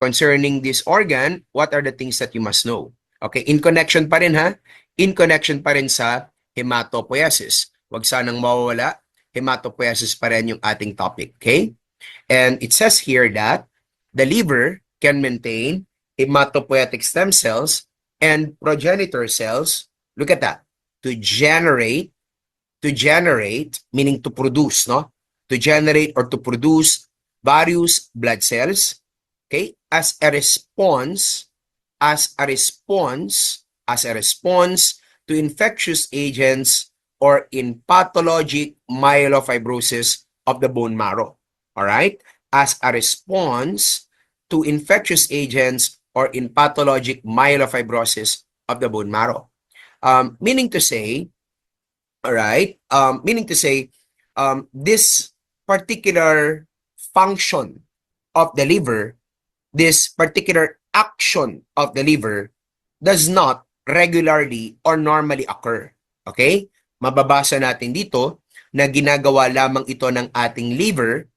concerning this organ, what are the things that you must know? Okay, in connection pa rin ha? In connection pa rin sa hematopoiesis. Huwag sanang mawawala, hematopoiesis pa rin yung ating topic, okay? And it says here that the liver can maintain hematopoietic stem cells and progenitor cells, look at that, to generate, meaning to produce, no? To generate or to produce various blood cells, okay, as a response to infectious agents or in pathologic myelofibrosis of the bone marrow. All right? As a response to infectious agents or in pathologic myelofibrosis of the bone marrow. Meaning to say, all right, this particular function of the liver, this particular action of the liver does not regularly or normally occur. Okay? Mababasa natin dito na ginagawa lamang ito ng ating liver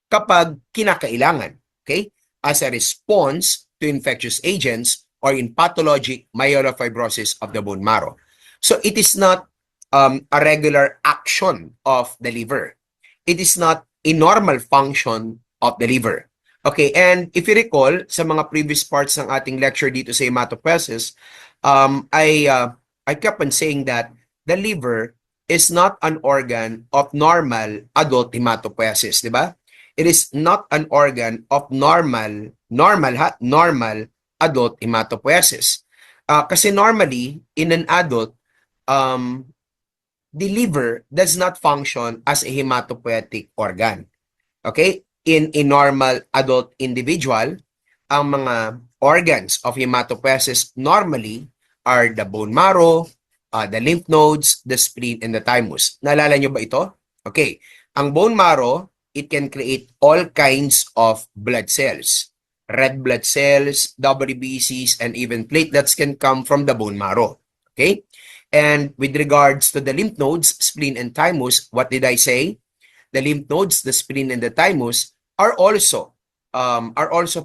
kapag kinakailangan. Okay? As a response to infectious agents or in pathologic myelofibrosis of the bone marrow. So it is not a regular action of the liver. It is not a normal function of the liver. Okay, and if you recall, sa mga previous parts ng ating lecture dito sa hematopoiesis, I kept on saying that the liver is not an organ of normal adult hematopoiesis, di ba? It is not an organ of normal adult hematopoiesis. Kasi normally, in an adult, the liver does not function as a hematopoietic organ. Okay? In a normal adult individual, ang mga organs of hematopoiesis normally are the bone marrow, the lymph nodes, the spleen, and the thymus. Naalala nyo ba ito? Okay. Ang bone marrow, it can create all kinds of blood cells. Red blood cells, WBCs, and even platelets can come from the bone marrow. Okay? And with regards to the lymph nodes, spleen, and thymus, what did I say? The lymph nodes, the spleen, and the thymus are also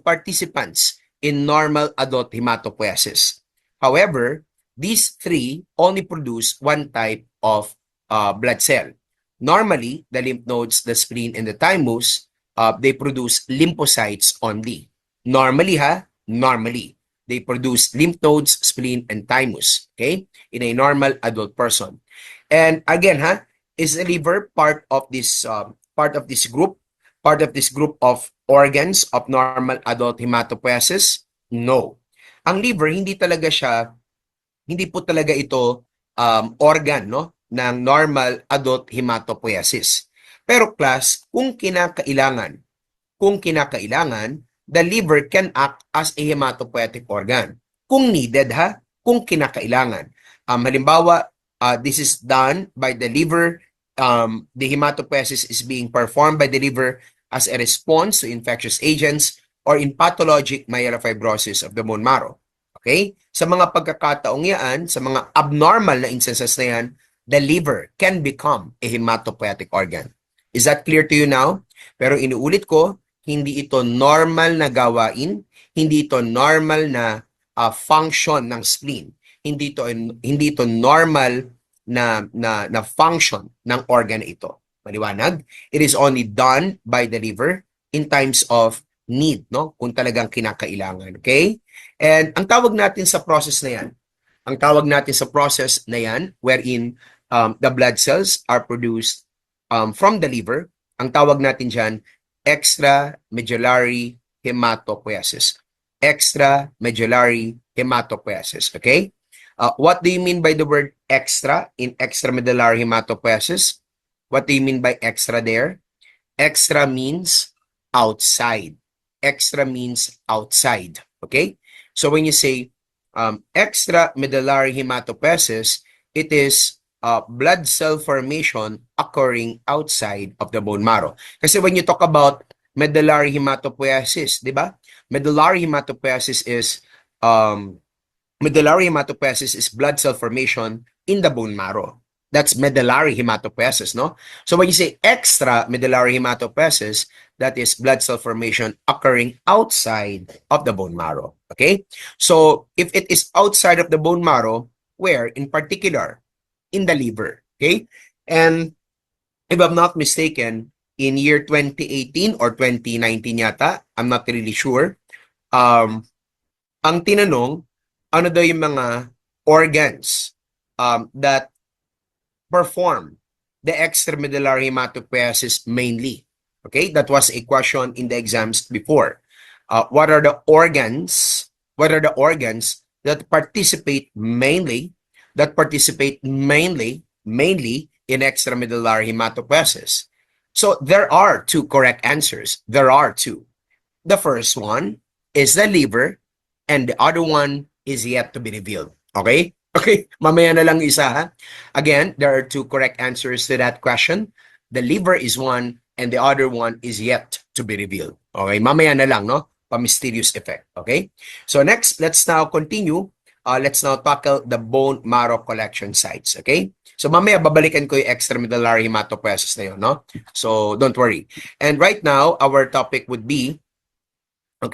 participants in normal adult hematopoiesis. However, these three only produce one type of blood cell. Normally, the lymph nodes, the spleen, and the thymus, they produce lymphocytes only. Normally, they produce lymph nodes, spleen, and thymus, okay, in a normal adult person. And again, is the liver part of this group of organs of normal adult hematopoiesis? No. Ang liver, hindi po talaga ito organ, no, ng normal adult hematopoiesis. Pero class, kung kinakailangan, the liver can act as a hematopoietic organ. Kung needed, kung kinakailangan. Halimbawa, this is done by the liver. The hematopoiesis is being performed by the liver as a response to infectious agents or in pathologic myelofibrosis of the bone marrow. Okay? Sa mga pagkakataong yan, sa mga abnormal na instances na yan, the liver can become a hematopoietic organ. Is that clear to you now? Pero inuulit ko, hindi ito normal na gawain, hindi ito normal na function ng spleen. Hindi ito normal na function ng organ ito. Maliwanag? It is only done by the liver in times of need, no? Kung talagang kinakailangan, okay? And ang tawag natin sa process na yan, wherein the blood cells are produced from the liver, ang tawag natin dyan, extramedullary hematopoiesis. Extramedullary hematopoiesis, okay? What do you mean by the word extra in extramedullary hematopoiesis? What do you mean by extra there? Extra means outside. Extra means outside, okay? So when you say extramedullary hematopoiesis, it is blood cell formation occurring outside of the bone marrow. Kasi when you talk about medullary hematopoiesis, di ba? Medullary hematopoiesis is blood cell formation in the bone marrow. That's medullary hematopoiesis, no? So when you say extra medullary hematopoiesis, that is blood cell formation occurring outside of the bone marrow, okay? So if it is outside of the bone marrow, where in particular? In the liver, okay? And if I'm not mistaken, in year 2018 or 2019 yata, I'm not really sure, ang tinanong, ano daw yung mga organs that perform the extramedullary hematopoiesis mainly. Okay, that was a question in the exams before. What are the organs? What are the organs that participate mainly in extramedullary hematopoiesis? So there are two correct answers. There are two. The first one is the liver, and the other one is yet to be revealed. Okay? Okay, mamaya na lang isa ha. Again, there are two correct answers to that question. The liver is one, and the other one is yet to be revealed. Okay, mamaya na lang, no? Pa-mysterious effect. Okay? So next, let's now continue. Let's now tackle the bone marrow collection sites. Okay? So mamaya babalikan ko yung extramedullary hematopoiesis na yun, no? So don't worry. And right now, our topic would be the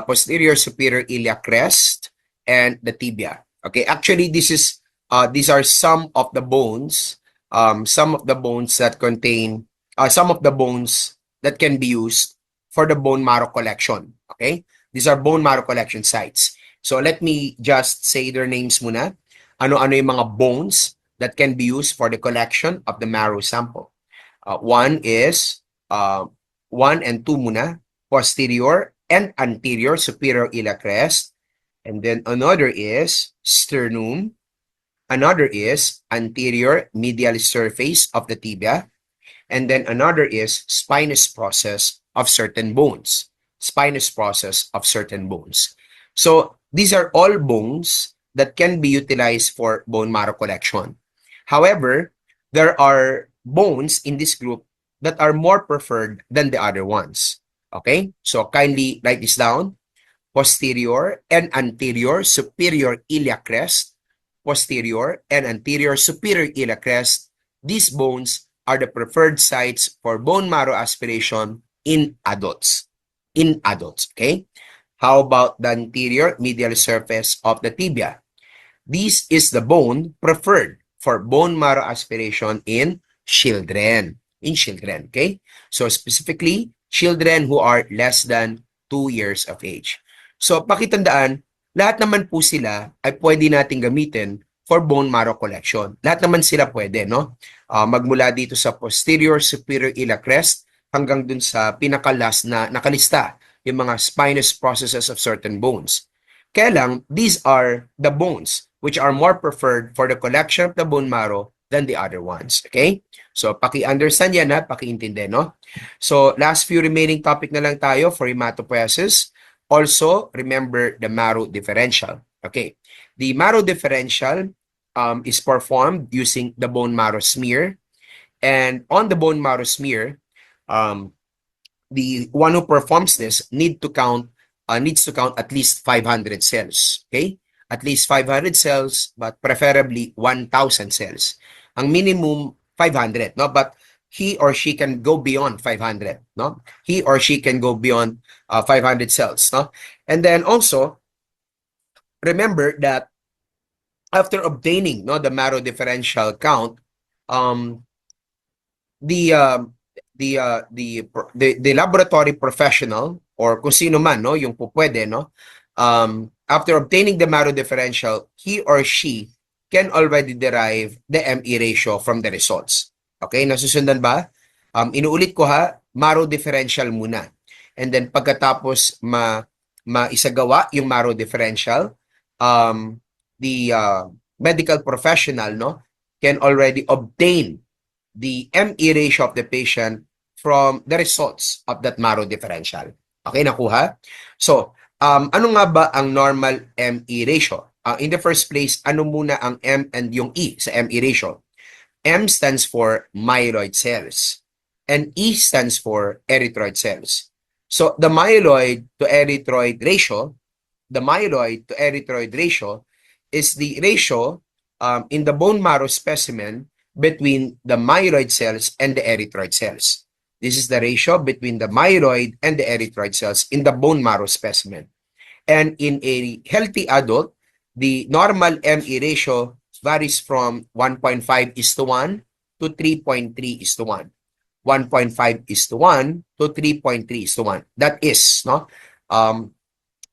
posterior superior iliac crest and the tibia. Okay, actually these are some of the bones that can be used for the bone marrow collection. Okay, these are bone marrow collection sites. So let me just say their names muna. Ano-ano yung mga bones that can be used for the collection of the marrow sample. One is 1 and 2 muna, posterior and anterior superior iliac crest. And then another is sternum. Another is anterior medial surface of the tibia. And then another is spinous process of certain bones. Spinous process of certain bones. So these are all bones that can be utilized for bone marrow collection. However, there are bones in this group that are more preferred than the other ones. Okay? So kindly write this down. Posterior and anterior superior iliac crest. Posterior and anterior superior iliac crest. These bones are the preferred sites for bone marrow aspiration in adults. In adults, okay? How about the anterior medial surface of the tibia? This is the bone preferred for bone marrow aspiration in children. Okay? So specifically, children who are less than 2 years of age. So pakitandaan, lahat naman po sila ay pwede nating gamitin for bone marrow collection. Lahat naman sila pwede, no? Magmula dito sa posterior superior iliac crest hanggang dun sa pinakalas na nakalista, yung mga spinous processes of certain bones. Kaya lang, these are the bones which are more preferred for the collection of the bone marrow than the other ones. Okay? So, paki-understand yan ha, paki-intindi, no? So, last few remaining topic na lang tayo for hematopoiesis. Also, remember the marrow differential. Okay. The marrow differential is performed using the bone marrow smear. And on the bone marrow smear, the one who performs this needs to count at least 500 cells. Okay? At least 500 cells, but preferably 1,000 cells. Ang minimum 500, no? But he or she can go beyond 500, no? He or she can go beyond 500 cells, no? And then also remember that after obtaining, no, the marrow differential count, the laboratory professional or kung sino man, no, yung pupwede, no, after obtaining the marrow differential, he or she can already derive the ME ratio from the results. Okay, nasusundan ba? Inuulit ko ha, marrow differential muna. And then pagkatapos maisagawa yung marrow differential, the medical professional, no, can already obtain the ME ratio of the patient from the results of that marrow differential. Okay, nakuha? So, ano nga ba ang normal ME ratio? In the first place, ano muna ang M and yung E sa ME ratio? M stands for myeloid cells and E stands for erythroid cells. So, the myeloid to erythroid ratio is the ratio in the bone marrow specimen between the myeloid cells and the erythroid cells. This is the ratio between the myeloid and the erythroid cells in the bone marrow specimen. And in a healthy adult, the normal ME ratio varies from 1.5 is to 1 to 3.3 is to 1. 1.5 is to 1 to 3.3 is to 1. That is, no?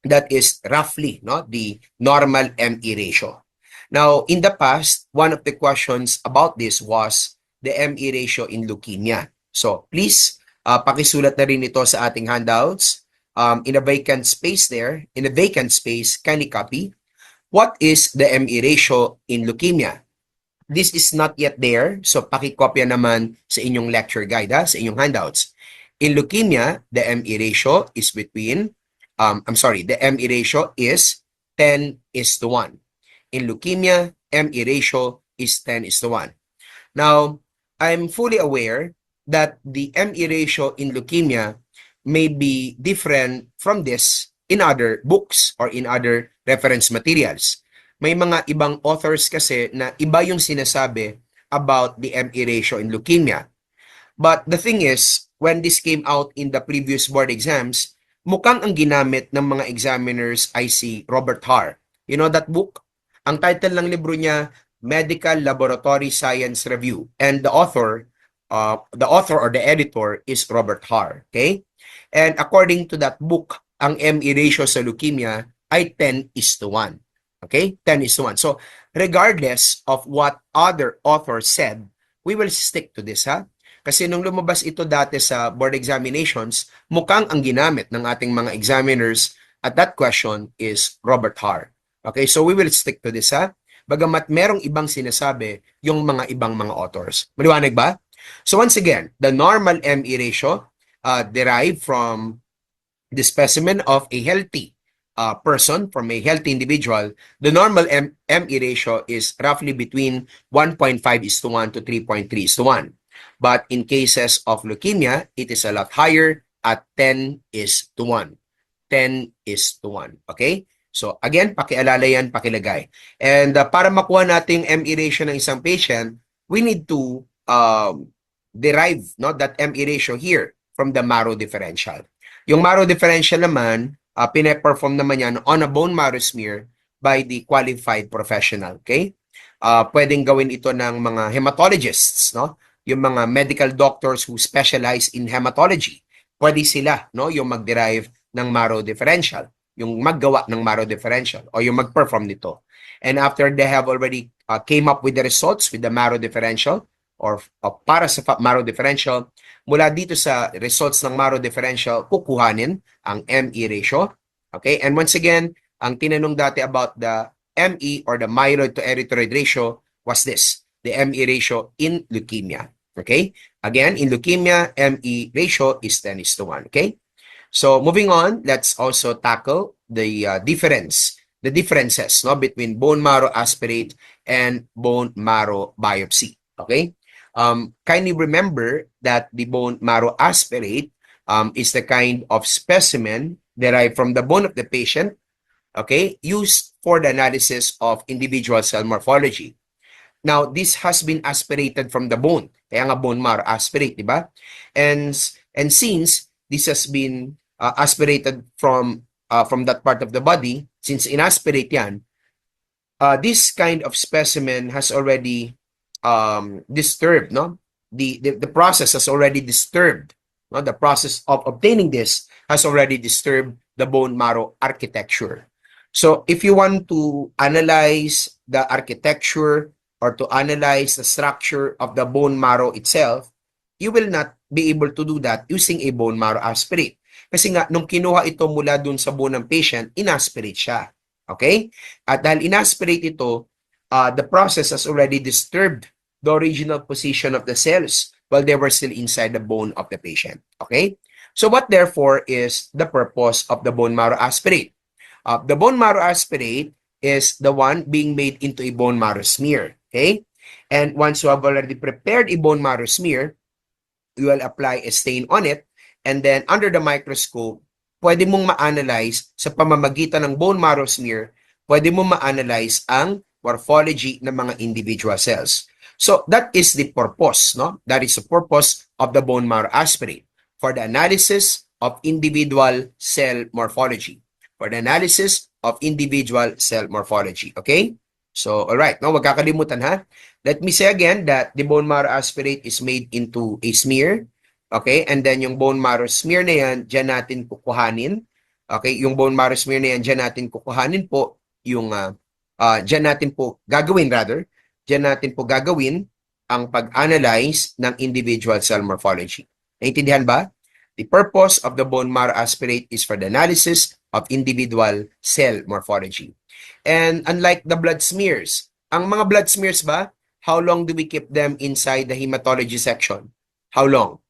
That is roughly, no, the normal ME ratio. Now, in the past, one of the questions about this was the ME ratio in leukemia. So, please, pakisulat na rin ito sa ating handouts. In a vacant space there, in a vacant space, kindly copy. What is the ME ratio in leukemia? This is not yet there, so pakikopya naman sa inyong lecture guide, sa inyong handouts. In leukemia, the ME ratio is between, the ME ratio is 10 is to 1. In leukemia, ME ratio is 10 is to 1. Now, I'm fully aware that the ME ratio in leukemia may be different from this in other books or in other reference materials. May mga ibang authors kasi na iba yung sinasabi about the ME ratio in leukemia. But the thing is, when this came out in the previous board exams, mukhang ang ginamit ng mga examiners ay si Robert Harr. You know that book? Ang title ng libro niya, Medical Laboratory Science Review. And the author or the editor is Robert Harr. Okay? And according to that book, ang ME ratio sa leukemia ay 10 is to 1. Okay? 10 is to 1. So, regardless of what other authors said, we will stick to this, ha? Kasi nung lumabas ito dati sa board examinations, mukhang ang ginamit ng ating mga examiners at that question is Robert Harr. Okay? So, we will stick to this, ha? Bagamat merong ibang sinasabi yung mga ibang mga authors. Maliwanag ba? So, once again, the normal ME ratio derived from the specimen of a healthy person, from a healthy individual. The normal ME ratio is roughly between 1.5 is to 1 to 3.3 is to 1. But in cases of leukemia, it is a lot higher at 10 is to 1. 10 is to 1. Okay? So again, pakialala yan, pakilagay. And para makuha natin yung ME ratio ng isang patient, we need to derive that ME ratio here from the marrow differential. Yung marrow differential naman, pine-perform naman yan on a bone marrow smear by the qualified professional. Okay? Pwedeng gawin ito ng mga hematologists, no? Yung mga medical doctors who specialize in hematology. Pwede sila, no? Yung mag-derive ng marrow differential, yung maggawa ng marrow differential, o yung mag-perform nito. And after they have already came up with the results with the marrow differential, or para sa marrow differential, mula dito sa results ng marrow differential, kukuhanin ang ME ratio. Okay? And once again, ang tinanong dati about the ME or the myeloid to erythroid ratio was this, the ME ratio in leukemia. Okay? Again, in leukemia, ME ratio is 10 is to 1. Okay? So, moving on, let's also tackle the differences, no, between bone marrow aspirate and bone marrow biopsy. Okay? Kindly remember that the bone marrow aspirate is the kind of specimen derived from the bone of the patient, okay, used for the analysis of individual cell morphology. Now, this has been aspirated from the bone. Kaya nga bone marrow aspirate, di ba? And since this has been aspirated from that part of the body, since inaspirate yan, this kind of specimen has already disturbed, no? The process has already disturbed, no? The process of obtaining this has already disturbed the bone marrow architecture. So if you want to analyze the architecture or to analyze the structure of the bone marrow itself, you will not be able to do that using a bone marrow aspirate. Kasi nga, nung kinuha ito mula dun sa bone ng patient, inaspirate siya. Okay? At dahil inaspirate ito, the process has already disturbed the original position of the cells while they were still inside the bone of the patient. Okay? So what therefore is the purpose of the bone marrow aspirate? The bone marrow aspirate is the one being made into a bone marrow smear. Okay? And once you have already prepared a bone marrow smear, you will apply a stain on it, and then under the microscope, pwede mong ma-analyze sa pamamagitan ng bone marrow smear, pwede mong ma-analyze ang morphology ng mga individual cells. So that is the purpose, no? That is the purpose of the bone marrow aspirate for the analysis of individual cell morphology. For the analysis of individual cell morphology. Okay? So, all right. No, wag kakalimutan ha. Let me say again that the bone marrow aspirate is made into a smear. Okay? And then yung bone marrow smear na yan, dyan natin kukuhanin. Okay? Yung bone marrow smear na yan, dyan natin kukuhanin po yung, dyan natin po gagawin rather, dyan natin po gagawin ang pag-analyze ng individual cell morphology. Naintindihan ba? The purpose of the bone marrow aspirate is for the analysis of individual cell morphology. And unlike the blood smears, ang mga blood smears ba, how long do we keep them inside the hematology section? How long?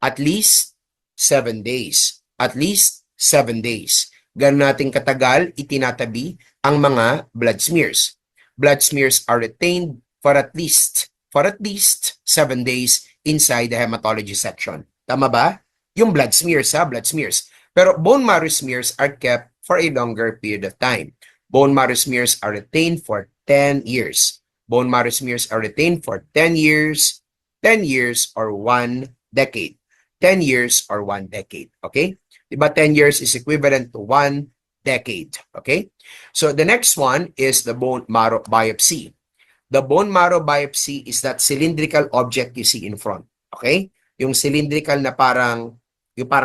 At least 7 days. At least 7 days. Ganun natin katagal itinatabi ang mga blood smears. Blood smears are retained for at least 7 days inside the hematology section. Tama ba? Yung blood smears ha, blood smears. Pero bone marrow smears are kept for a longer period of time. Bone marrow smears are retained for 10 years. Bone marrow smears are retained for 10 years, 10 years or 1 decade. 10 years or 1 decade. Okay? Diba 10 years is equivalent to 1 decade. Okay? So the next one is the bone marrow biopsy. The bone marrow biopsy is that cylindrical object you see in front. Okay? Yung cylindrical na parang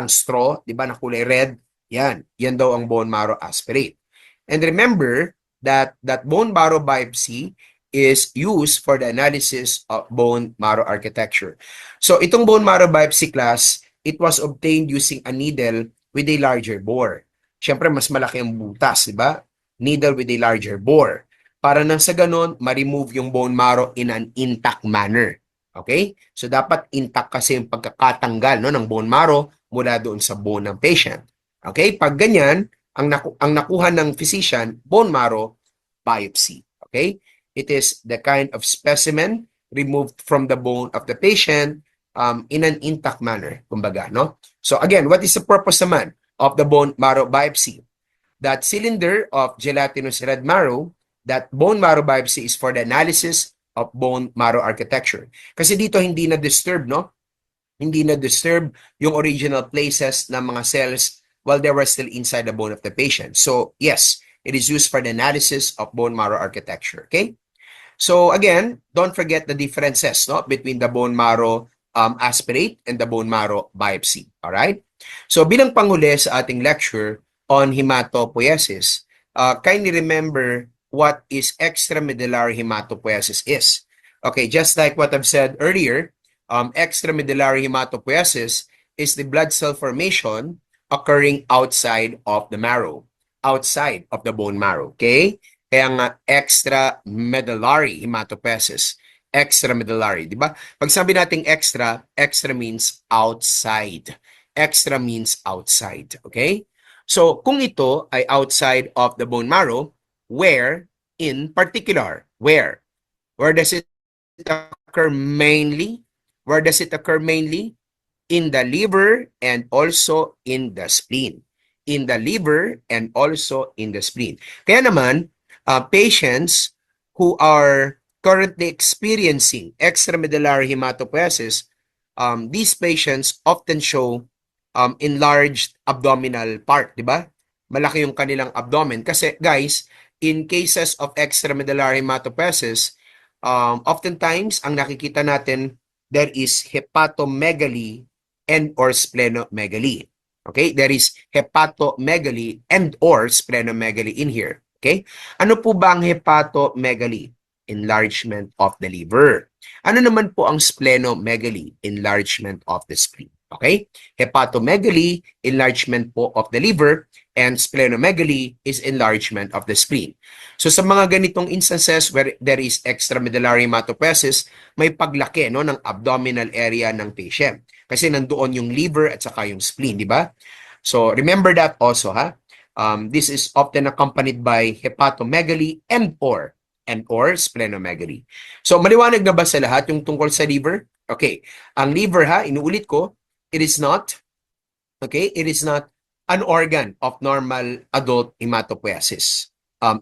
straw, di ba, na kulay red, yan daw ang bone marrow aspirate. And remember that bone marrow biopsy is used for the analysis of bone marrow architecture. So itong bone marrow biopsy class, it was obtained using a needle with a larger bore. Siyempre, mas malaki ang butas, di ba? Needle with a larger bore. Para nang sa ganon, ma-remove yung bone marrow in an intact manner. Okay? So dapat intact kasi yung pagkakatanggal, no, ng bone marrow mula doon sa bone ng patient. Okay? Pag ganyan, ang nakuha ng physician, bone marrow biopsy. Okay? It is the kind of specimen removed from the bone of the patient in an intact manner, kumbaga, no? So again, what is the purpose naman of the bone marrow biopsy? That cylinder of gelatinous red marrow, that bone marrow biopsy is for the analysis of bone marrow architecture. Kasi dito hindi na disturb, no? Hindi na disturb yung original places ng mga cells while they were still inside the bone of the patient. So, yes, it is used for the analysis of bone marrow architecture. Okay? So, again, don't forget the differences, no, between the bone marrow aspirate and the bone marrow biopsy. All right? So, bilang panghuli sa ating lecture on hematopoiesis, kindly remember what is extramedullary hematopoiesis is. Okay, just like what I've said earlier, extramedullary hematopoiesis is the blood cell formation occurring outside of the marrow, outside of the bone marrow. Okay? Kaya nga extramedullary hematopoiesis. Extramedullary, di ba? Pag sabi nating extra, extra means outside. Extra means outside. Okay? So, kung ito ay outside of the bone marrow, where in particular? Where? Where does it occur mainly? Where does it occur mainly? In the liver and also in the spleen. In the liver and also in the spleen. Kaya naman, patients who are currently experiencing extramedullary hematopoiesis, these patients often show enlarged abdominal part, di ba? Malaki yung kanilang abdomen. Kasi guys, in cases of extramedullary hematopoiesis, oftentimes, ang nakikita natin, there is hepatomegaly and or splenomegaly. Okay? There is hepatomegaly and or splenomegaly in here. Okay? Ano po ba ang hepatomegaly? Enlargement of the liver. Ano naman po ang splenomegaly? Enlargement of the spleen. Okay? Hepatomegaly, enlargement po of the liver, and splenomegaly is enlargement of the spleen. So sa mga ganitong instances where there is extramedullary hematopoiesis, may paglaki, no, ng abdominal area ng patient. Kasi nandoon yung liver at saka yung spleen, di ba? So remember that also, ha? This is often accompanied by hepatomegaly and or splenomegaly. So maliwanag na ba sa lahat yung tungkol sa liver? Okay. Ang liver, ha, inuulit ko, it is not an organ of normal adult hematopoiesis.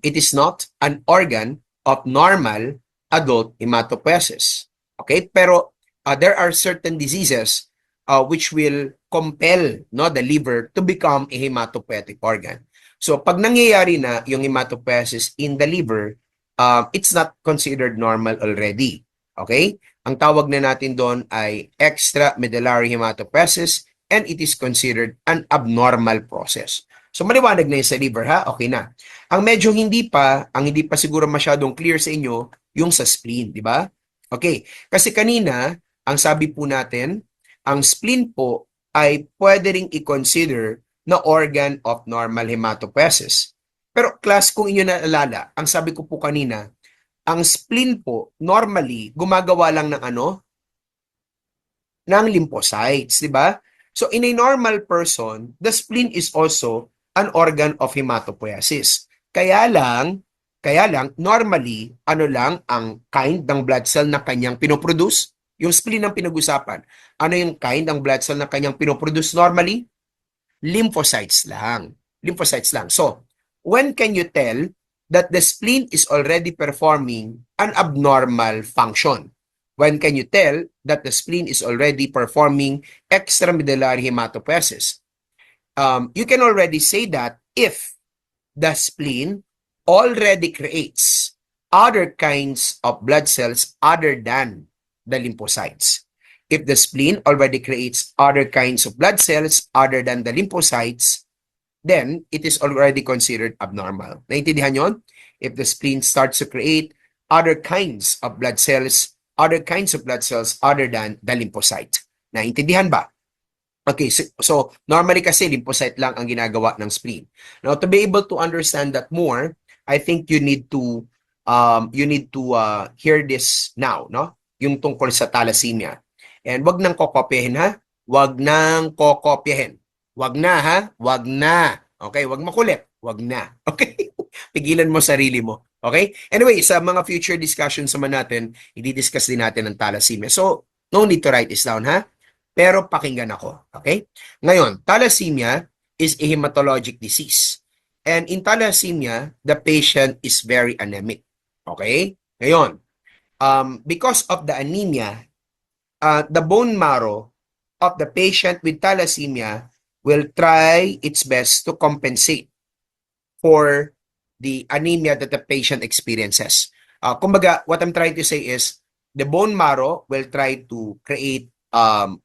It is not an organ of normal adult hematopoiesis. Okay? Pero there are certain diseases which will compel the liver to become a hematopoietic organ. So pag nangyayari na yung hematopoiesis in the liver, it's not considered normal already. Okay? Ang tawag na natin doon ay extramedullary hematopoiesis and it is considered an abnormal process. So maliwanag na yun sa liver ha? Okay na. Ang medyo hindi pa siguro masyadong clear sa inyo, yung sa spleen, di ba? Okay. Kasi kanina, ang sabi po natin, ang spleen po ay pwede ring i-consider na organ of normal hematopoiesis. Pero class, kung inyo naalala, ang sabi ko po kanina, ang spleen po, normally, gumagawa lang ng ng lymphocytes, di ba? So in a normal person, the spleen is also an organ of hematopoiesis. Kaya lang, normally, lang ang kind ng blood cell na kanyang pinoproduce? Yung spleen ang pinag-usapan. Ano yung kind ng blood cell na kanyang pinoproduce normally? Lymphocytes lang. Lymphocytes lang. So, when can you tell that the spleen is already performing an abnormal function? When can you tell that the spleen is already performing extramedullary hematopoiesis? You can already say that if the spleen already creates other kinds of blood cells other than the lymphocytes. If the spleen already creates other kinds of blood cells other than the lymphocytes, then it is already considered abnormal. Naintindihan yon? If the spleen starts to create other kinds of blood cells other other than the lymphocyte. Naintindihan ba? Okay, so normally kasi lymphocyte lang ang ginagawa ng spleen. Now, to be able to understand that more, I think you need to hear this now, no? Yung tungkol sa thalassemia. And wag nang kokopyahin ha? Wag nang kokopyahin. Wag na ha? Wag na. Okay, wag makulit. Wag na. Okay? Pigilan mo sarili mo. Okay? Anyway, sa mga future discussions naman natin, i-discuss din natin ang thalassemia. So, no need to write this down ha? Pero pakinggan ako. Okay? Ngayon, thalassemia is a hematologic disease. And in thalassemia, the patient is very anemic. Okay? Ngayon, because of the anemia, the bone marrow of the patient with thalassemia will try its best to compensate for the anemia that the patient experiences. Kumbaga, what I'm trying to say is, the bone marrow will try to create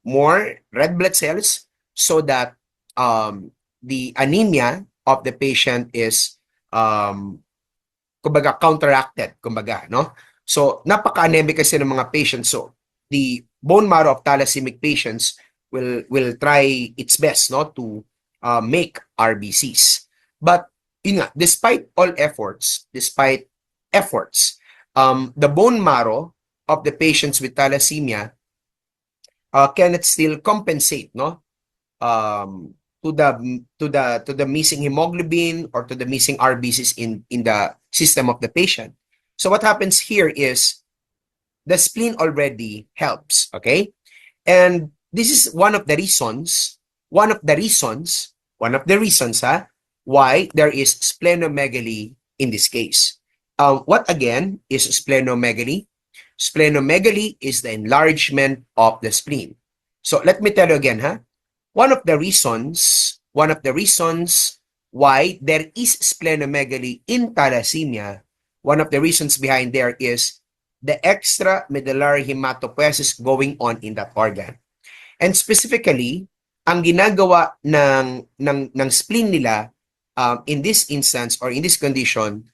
more red blood cells so that the anemia of the patient is kumbaga counteracted, kumbaga, no? So, napaka-anemic kasi ng mga patients. So, the bone marrow of thalassaemic patients will try its best, no, to make RBCs. But yun nga, despite efforts, the bone marrow of the patients with thalassemia cannot still compensate, no, to the missing hemoglobin or to the missing RBCs in the system of the patient. So what happens here is the spleen already helps, okay? And this is one of the reasons, why there is splenomegaly in this case. What again is splenomegaly? Splenomegaly is the enlargement of the spleen. So let me tell you again, one of the reasons why there is splenomegaly in thalassemia, one of the reasons behind there is the extramedullary hematopoiesis going on in that organ. And specifically, ang ginagawa ng spleen nila in this instance or in this condition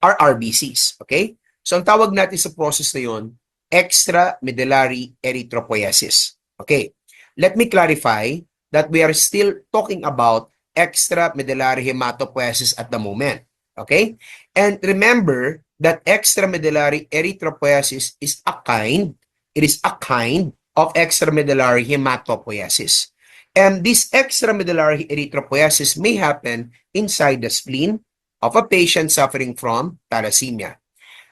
are RBCs, okay? So ang tawag natin sa process na yun, extramedullary erythropoiesis. Okay, let me clarify that we are still talking about extramedullary hematopoiesis at the moment. Okay? And remember that extramedullary erythropoiesis is a kind of extramedullary hematopoiesis. And this extramedullary erythropoiesis may happen inside the spleen of a patient suffering from thalassemia.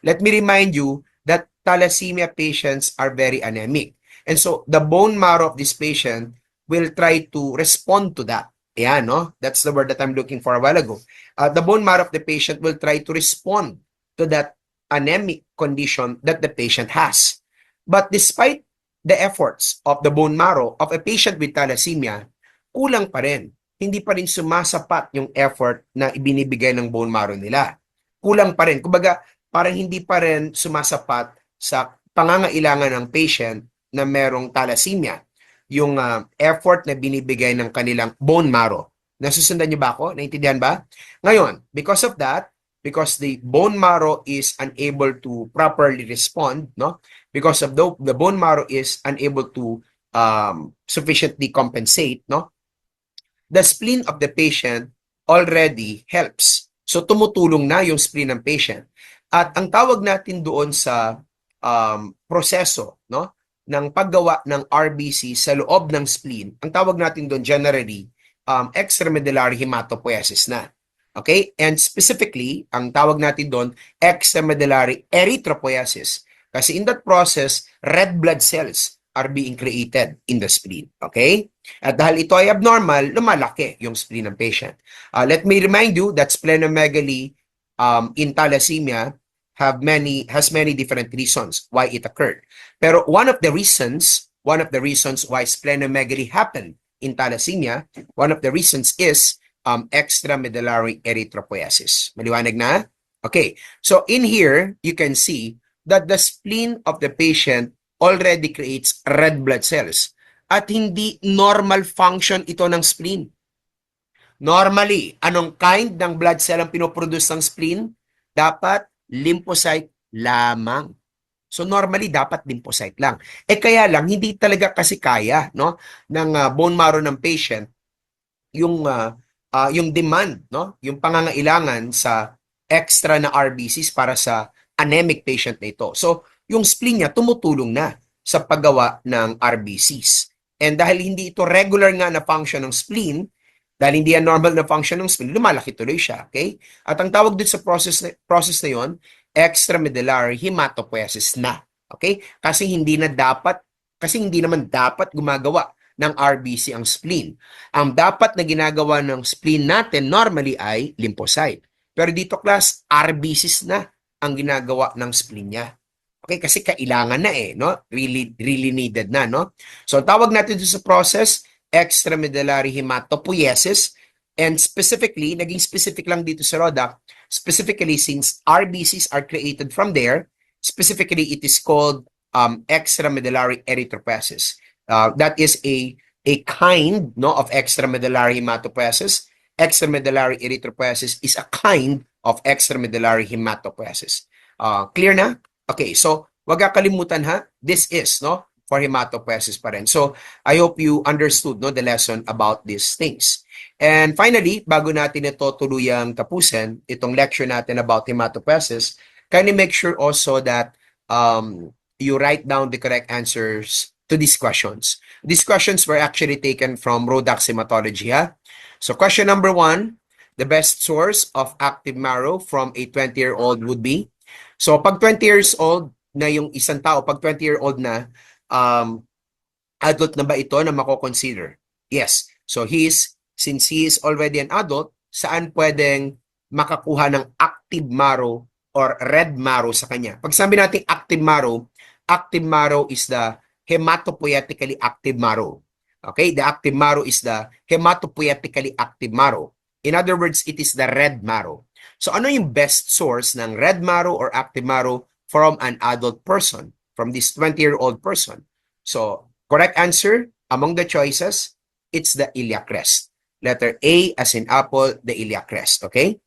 Let me remind you that thalassemia patients are very anemic. And so the bone marrow of this patient will try to respond to that. Ayan, no? That's the word that I'm looking for a while ago. The bone marrow of the patient will try to respond to that anemic condition that the patient has. But despite the efforts of the bone marrow of a patient with thalassemia, kulang pa rin. Hindi pa rin sumasapat yung effort na ibinibigay ng bone marrow nila. Kulang pa rin. Kumbaga, parang hindi pa rin sumasapat sa pangangailangan ng patient na merong thalassemia. Yung effort na binibigay ng kanilang bone marrow. Nasusundan niyo ba ako? Naintindihan ba? Ngayon, because of that, because the bone marrow is unable to properly respond, no? Because of the bone marrow is unable to sufficiently compensate, no? The spleen of the patient already helps. So tumutulong na yung spleen ng patient. At ang tawag natin doon sa proseso, no, ng paggawa ng RBC sa loob ng spleen, ang tawag natin doon generally extramedullary hematopoiesis na. Okay? And specifically, ang tawag natin doon, extramedullary erythropoiesis. Kasi in that process, red blood cells are being created in the spleen. Okay? At dahil ito ay abnormal, lumalaki yung spleen ng patient. Let me remind you that splenomegaly in thalassemia has many different reasons why it occurred. Pero one of the reasons why splenomegaly happened in thalassemia, one of the reasons is extramedullary erythropoiesis. Maliwanag na? Okay. So in here, you can see that the spleen of the patient already creates red blood cells at hindi normal function ito ng spleen. Normally, anong kind ng blood cell ang pinoproduce ng spleen? Dapat lymphocyte lamang. So normally dapat lymphocyte lang. Kaya lang hindi talaga kasi kaya, no, ng bone marrow ng patient yung demand, no, yung pangangailangan sa extra na RBCs para sa anemic patient na ito. So yung spleen niya tumutulong na sa paggawa ng RBCs. And dahil hindi ito regular nga na function ng spleen, dahil hindi yan normal na function ng spleen, lumalaki tuloy siya, okay? At ang tawag dito sa process na yon, extramedullary hematopoiesis na, okay? Kasi hindi naman dapat gumagawa ng RBC ang spleen. Ang dapat na ginagawa ng spleen natin normally ay lymphocyte. Pero dito class, RBCs na ang ginagawa ng spleen niya. Okay, kasi kailangan na no? Really needed na, no? So, ang tawag natin dito sa process, extramedullary hematopoiesis, and specifically, naging specific lang dito sa RODAC, specifically since RBCs are created from there, specifically it is called extramedullary erythropoiesis. That is a kind, no, of extramedullary hematopoiesis. Extramedullary erythropoiesis is a kind of extramedullary hematopoiesis. Clear na? Okay, so wag kakalimutan ha, this is, no, for hematopoiesis pa rin. So, I hope you understood, no, the lesson about these things. And finally, bago natin ito tuluyang tapusin, itong lecture natin about hematopoiesis, kindly make sure also that you write down the correct answers to these questions. These questions were actually taken from RODAX Hematology, ha? So, question number 1, the best source of active marrow from a 20-year-old would be? So, pag 20 years old na yung isang tao, pag 20-year-old na, adult na ba ito na mako-consider? Yes. So, since he is already an adult, saan pwedeng makakuha ng active marrow or red marrow sa kanya? Pag sabi natin active marrow is the hematopoietically active marrow. Okay? The active marrow is the hematopoietically active marrow. In other words, it is the red marrow. So ano yung best source ng red marrow or active marrow from an adult person, from this 20-year-old person? So, correct answer among the choices, it's the iliac crest. Letter A as in apple, the iliac crest. Okay?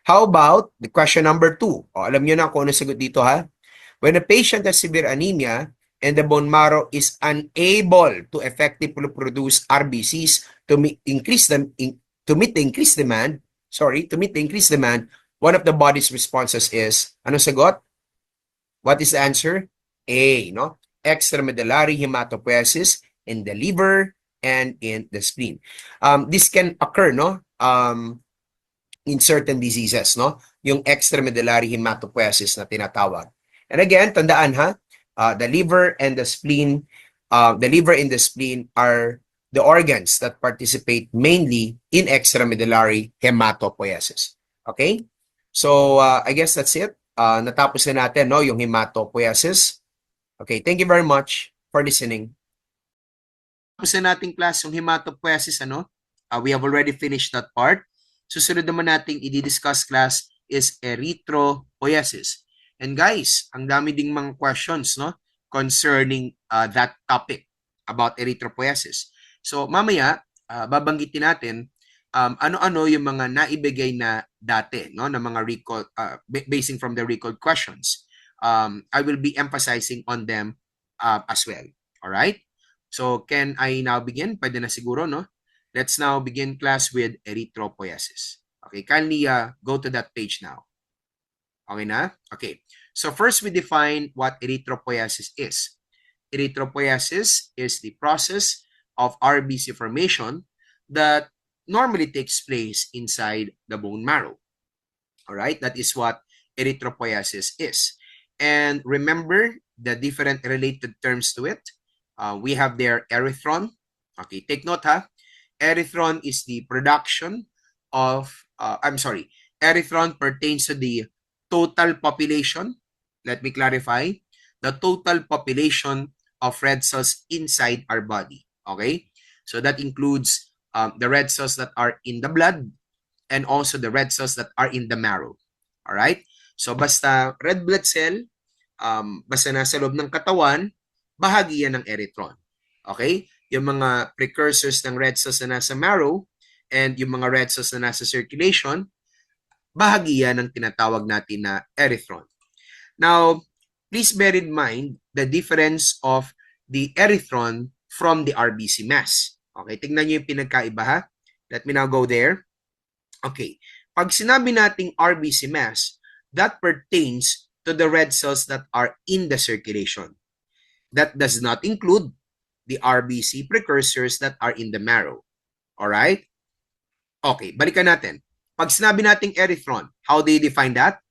How about the question number 2? O, alam nyo na kung ano sagot dito ha? When a patient has severe anemia and the bone marrow is unable to effectively produce RBCs to meet the increased demand, one of the body's responses is, anong sagot? What is the answer? A, no? Extramedullary hematopoiesis in the liver and in the spleen. This can occur, no? In certain diseases, no? Yung extramedullary hematopoiesis na tinatawag. And again, tandaan ha, the liver and the spleen are the organs that participate mainly in extramedullary hematopoiesis. Okay? So, I guess that's it. natapos na natin, no, yung hematopoiesis. Okay, thank you very much for listening. Tapos na nating class yung hematopoiesis, ano? We have already finished that part. Susunod naman nating i-discuss class is erythropoiesis. And guys, ang dami ding mga questions, no, concerning that topic about erythropoiesis. So mamaya, babanggitin natin ano-ano yung mga naibigay na dati, no, na mga recall, basing from the recalled questions. I will be emphasizing on them as well. All right? So can I now begin? Pwede na siguro, no? Let's now begin class with erythropoiesis. Okay, kindly go to that page now. Okay na? Okay. So first we define what erythropoiesis is. Erythropoiesis is the process of RBC formation that normally takes place inside the bone marrow. All right? That is what erythropoiesis is. And remember the different related terms to it. We have there erythron. Okay, take note ha. Erythron is the production of, erythron pertains to the total population. Let me clarify. The total population of red cells inside our body. Okay? So that includes the red cells that are in the blood and also the red cells that are in the marrow. All right? So basta red blood cell, basta nasa loob ng katawan, bahagi yan ng erythron. Okay? Yung mga precursors ng red cells na nasa marrow and yung mga red cells na nasa circulation, bahagi yan ng tinatawag natin na erythron. Now, please bear in mind the difference of the erythron from the RBC mass. Okay, tingnan nyo yung pinagkaiba ha. Let me now go there. Okay, pag sinabi nating RBC mass, that pertains to the red cells that are in the circulation. That does not include the RBC precursors that are in the marrow. Alright? Okay, balikan natin. Pag sinabi nating erythron, how do you define that?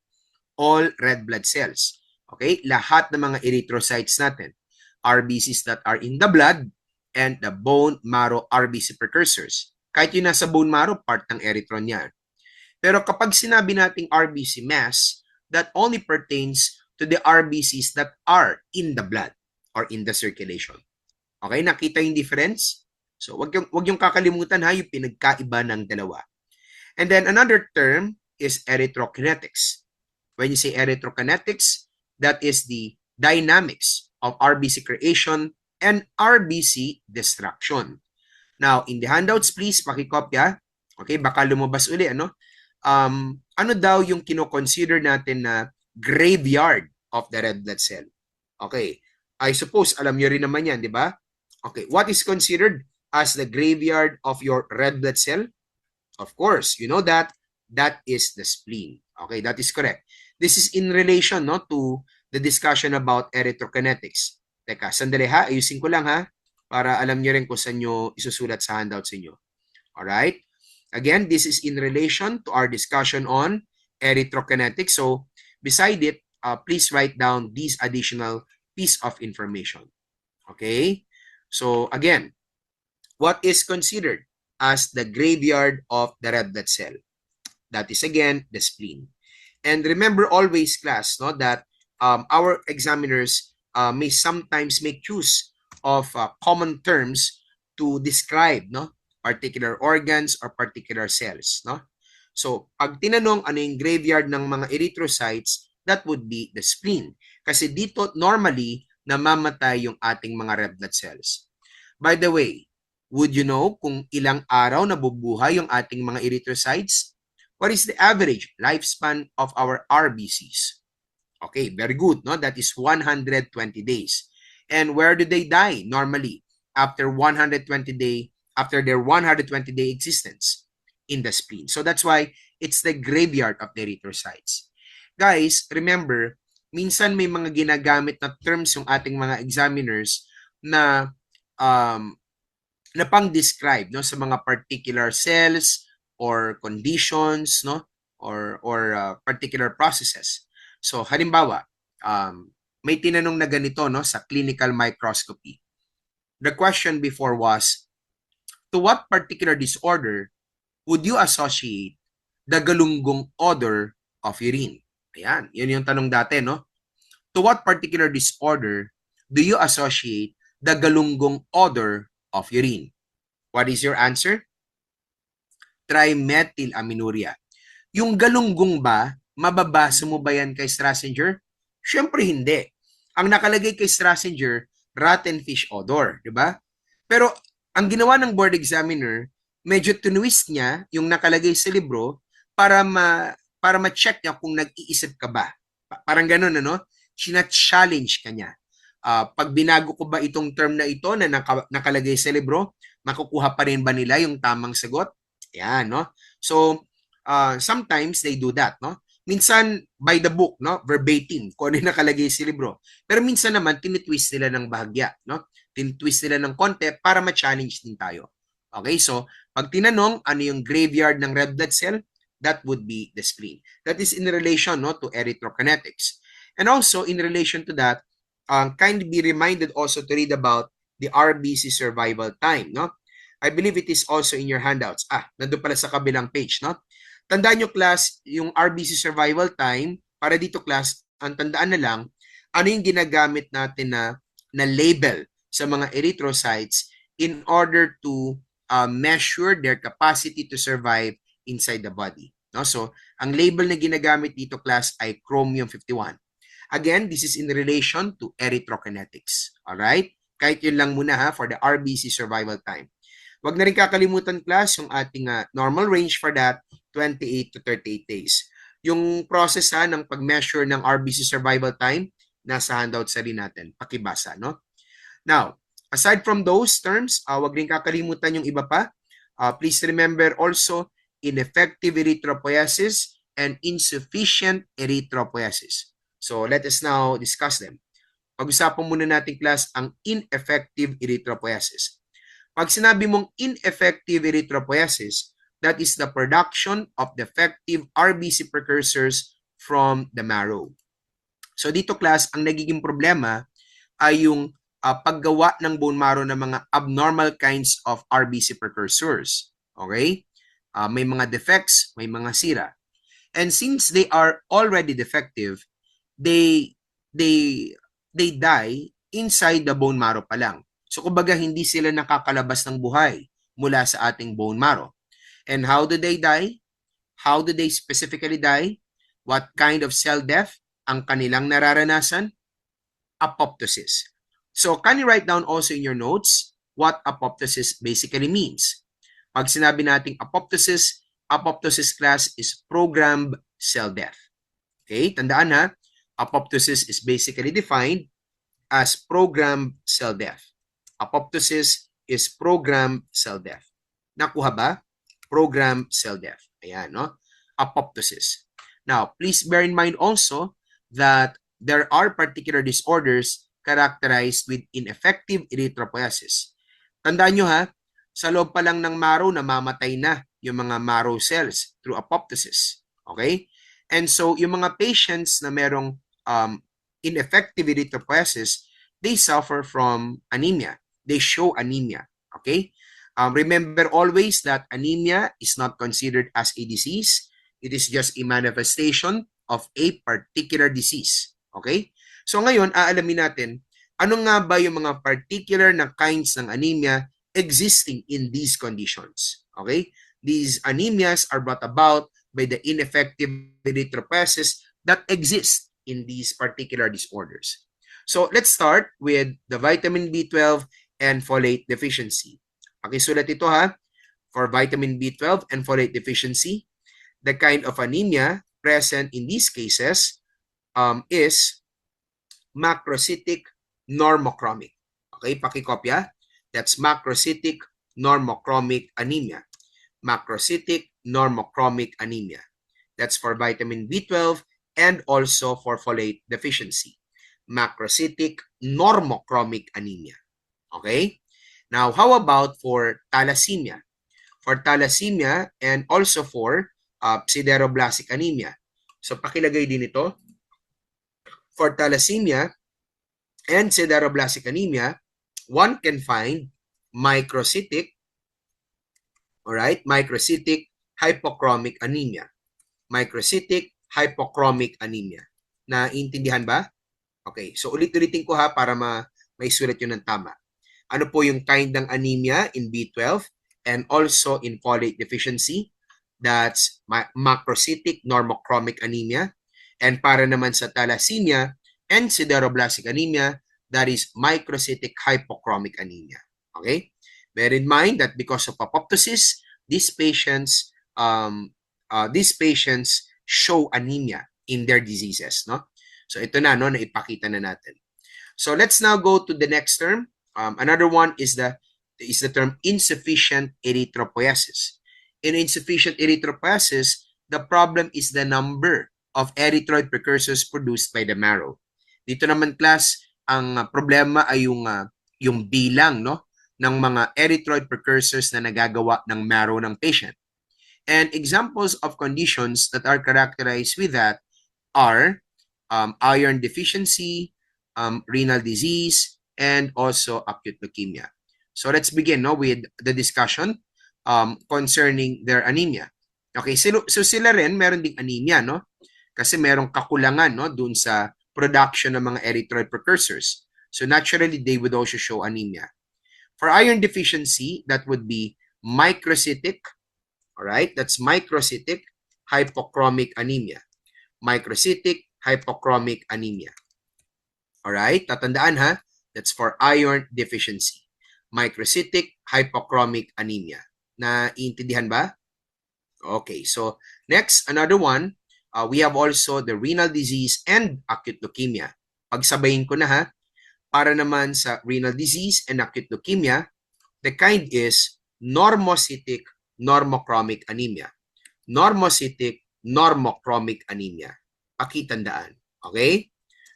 All red blood cells. Okay? Lahat ng mga erythrocytes natin. RBCs that are in the blood and the bone marrow RBC precursors. Kahit yung nasa bone marrow, part ng erythron yan. Pero kapag sinabi nating RBC mass, that only pertains to the RBCs that are in the blood or in the circulation. Okay, nakita yung difference? So, wag yung kakalimutan ha, yung pinagkaiba ng dalawa. And then another term is erythrokinetics. When you say erythrokinetics, that is the dynamics of RBC creation and RBC destruction. Now, in the handouts, please, pakikopya. Okay, baka lumabas uli, ano? Ano daw yung kino-consider natin na graveyard of the red blood cell? Okay, I suppose alam nyo rin naman yan, di ba? Okay, what is considered as the graveyard of your red blood cell? Of course, you know that is the spleen. Okay, that is correct. This is in relation, no, to the discussion about erythrokinetics. Teka, sandali ha, ayusin ko lang ha, para alam nyo rin kung saan nyo isusulat sa handouts inyo. Alright? Again, this is in relation to our discussion on erythrokinetics. So, beside it, please write down this additional piece of information. Okay? So, again, what is considered as the graveyard of the red blood cell? That is, again, the spleen. And remember always, class, no, that our examiners may sometimes make use of common terms to describe, no, particular organs or particular cells, no? So, pag tinanong ano yung graveyard ng mga erythrocytes, that would be the spleen. Kasi dito, normally, namamatay yung ating mga red blood cells. By the way, would you know kung ilang araw nabubuhay yung ating mga erythrocytes? What is the average lifespan of our RBCs? Okay, very good, no? That is 120 days. And where do they die normally after their 120-day existence? In the spleen. So that's why it's the graveyard of the erythrocytes. Guys, remember, minsan may mga ginagamit na terms yung ating mga examiners na pang-describe, no, sa mga particular cells or conditions, no, or particular processes. So halimbawa, may tinanong na ganito, no, sa clinical microscopy. The question before was, to what particular disorder would you associate the galunggong odor of urine? Ayan, yun yung tanong dati, no? To what particular disorder do you associate the galunggong odor of urine? What is your answer? Trimethylaminoria. Yung galunggong ba, mababasa mo ba yan kay Strassenger? Siyempre hindi. Ang nakalagay kay Strassenger, rotten fish odor, di ba? Pero ang ginawa ng board examiner, medyo twist niya yung nakalagay sa libro para ma-check niya kung nag-iisip ka ba. Parang ganun, ano? Sina-challenge ka niya. Pag binago ko ba itong term na ito na nakalagay sa libro, makukuha pa rin ba nila yung tamang sagot? Yan, no? So, sometimes they do that, no? Minsan by the book, no? Verbatim, kung ano yung nakalagay sa libro. Pero minsan naman tinitwist nila ng bahagya, no? Tinitwist nila ng konti para ma-challenge din tayo. Okay, so pag tinanong ano yung graveyard ng red blood cell, that would be the spleen. That is in relation, no, to erythrokinetics. And also in relation to that, kindly be reminded also to read about the RBC survival time, no? I believe it is also in your handouts. Nandun pala sa kabilang page, no? Tandaan nyo, class, yung RBC survival time, para dito, class, ang tandaan na lang, ano yung ginagamit natin na label sa mga erythrocytes in order to measure their capacity to survive inside the body. No? So, ang label na ginagamit dito, class, ay chromium 51. Again, this is in relation to erythrokinetics. Alright? Kahit yun lang muna for the RBC survival time. Huwag na rin kakalimutan, class, yung ating normal range for that, 28 to 38 days. Yung process ng pag-measure ng RBC survival time, nasa handout sa rin natin. Pakibasa, no? Now, aside from those terms, huwag rin kakalimutan yung iba pa. Please remember also ineffective erythropoiesis and insufficient erythropoiesis. So, let us now discuss them. Pag-usapan muna natin, class, ang ineffective erythropoiesis. Pag sinabi mong ineffective erythropoiesis, that is the production of defective RBC precursors from the marrow. So dito, class, ang nagiging problema ay yung paggawa ng bone marrow ng mga abnormal kinds of RBC precursors. Okay? May mga defects, may mga sira. And since they are already defective, they die inside the bone marrow pa lang. So kumbaga hindi sila nakakalabas ng buhay mula sa ating bone marrow. And how do they die? How do they specifically die? What kind of cell death ang kanilang nararanasan? Apoptosis. So can you write down also in your notes what apoptosis basically means? Pag sinabi nating apoptosis, apoptosis, class, is programmed cell death. Okay, tandaan ha, apoptosis is basically defined as programmed cell death. Apoptosis is programmed cell death. Nakuha ba? Programmed cell death. Ayan, no? Apoptosis. Now, please bear in mind also that there are particular disorders characterized with ineffective erythropoiesis. Tandaan nyo ha, sa loob pa lang ng marrow, namamatay na yung mga marrow cells through apoptosis. Okay? And so, yung mga patients na merong ineffective erythropoiesis, they suffer from anemia. They show anemia. Okay? Remember always that anemia is not considered as a disease. It is just a manifestation of a particular disease. Okay? So ngayon, aalamin natin, ano nga ba yung mga particular na kinds ng anemia existing in these conditions. Okay? These anemias are brought about by the ineffective erythropoiesis that exist in these particular disorders. So let's start with the vitamin B12 and folate deficiency. Pakisulat ito ha. For vitamin B12 and folate deficiency, the kind of anemia present in these cases is macrocytic normochromic. Okay, pakikopya. That's macrocytic normochromic anemia. Macrocytic normochromic anemia. That's for vitamin B12 and also for folate deficiency. Macrocytic normochromic anemia. Okay? Now, how about for thalassemia? For thalassemia and also for sideroblastic anemia. So, pakilagay din ito. For thalassemia and sideroblastic anemia, one can find microcytic, all right, microcytic hypochromic anemia. Microcytic hypochromic anemia. Naintindihan ba? Okay, so ulit-ulitin ko ha para maisulat yun ng tama. Ano po yung kind ng anemia in B12 and also in folate deficiency? That's macrocytic normochromic anemia. And para naman sa thalassemia and sideroblastic anemia, that is microcytic hypochromic anemia. Okay? Bear in mind that because of apoptosis, these patients show anemia in their diseases. No? So ito na, no, naipakita na natin. So let's now go to the next term. Another one is the term insufficient erythropoiesis. In insufficient erythropoiesis, the problem is the number of erythroid precursors produced by the marrow. Dito naman class, ang problema ay yung bilang no ng mga erythroid precursors na nagagawa ng marrow ng patient. And examples of conditions that are characterized with that are iron deficiency, renal disease, and also acute leukemia. So let's begin no, with the discussion concerning their anemia. Okay, so sila rin meron ding anemia, no? Kasi merong kakulangan no, dun sa production ng mga erythroid precursors. So naturally, they would also show anemia. For iron deficiency, that would be microcytic, all right? That's microcytic hypochromic anemia. Microcytic hypochromic anemia. All right? Tatandaan ha, that's for iron deficiency. Microcytic hypochromic anemia. Naiintindihan ba? Okay, so next, another one, we have also the renal disease and acute leukemia. Pagsabayin ko na ha, para naman sa renal disease and acute leukemia, the kind is normocytic normochromic anemia. Normocytic normochromic anemia. Pakitandaan. Okay?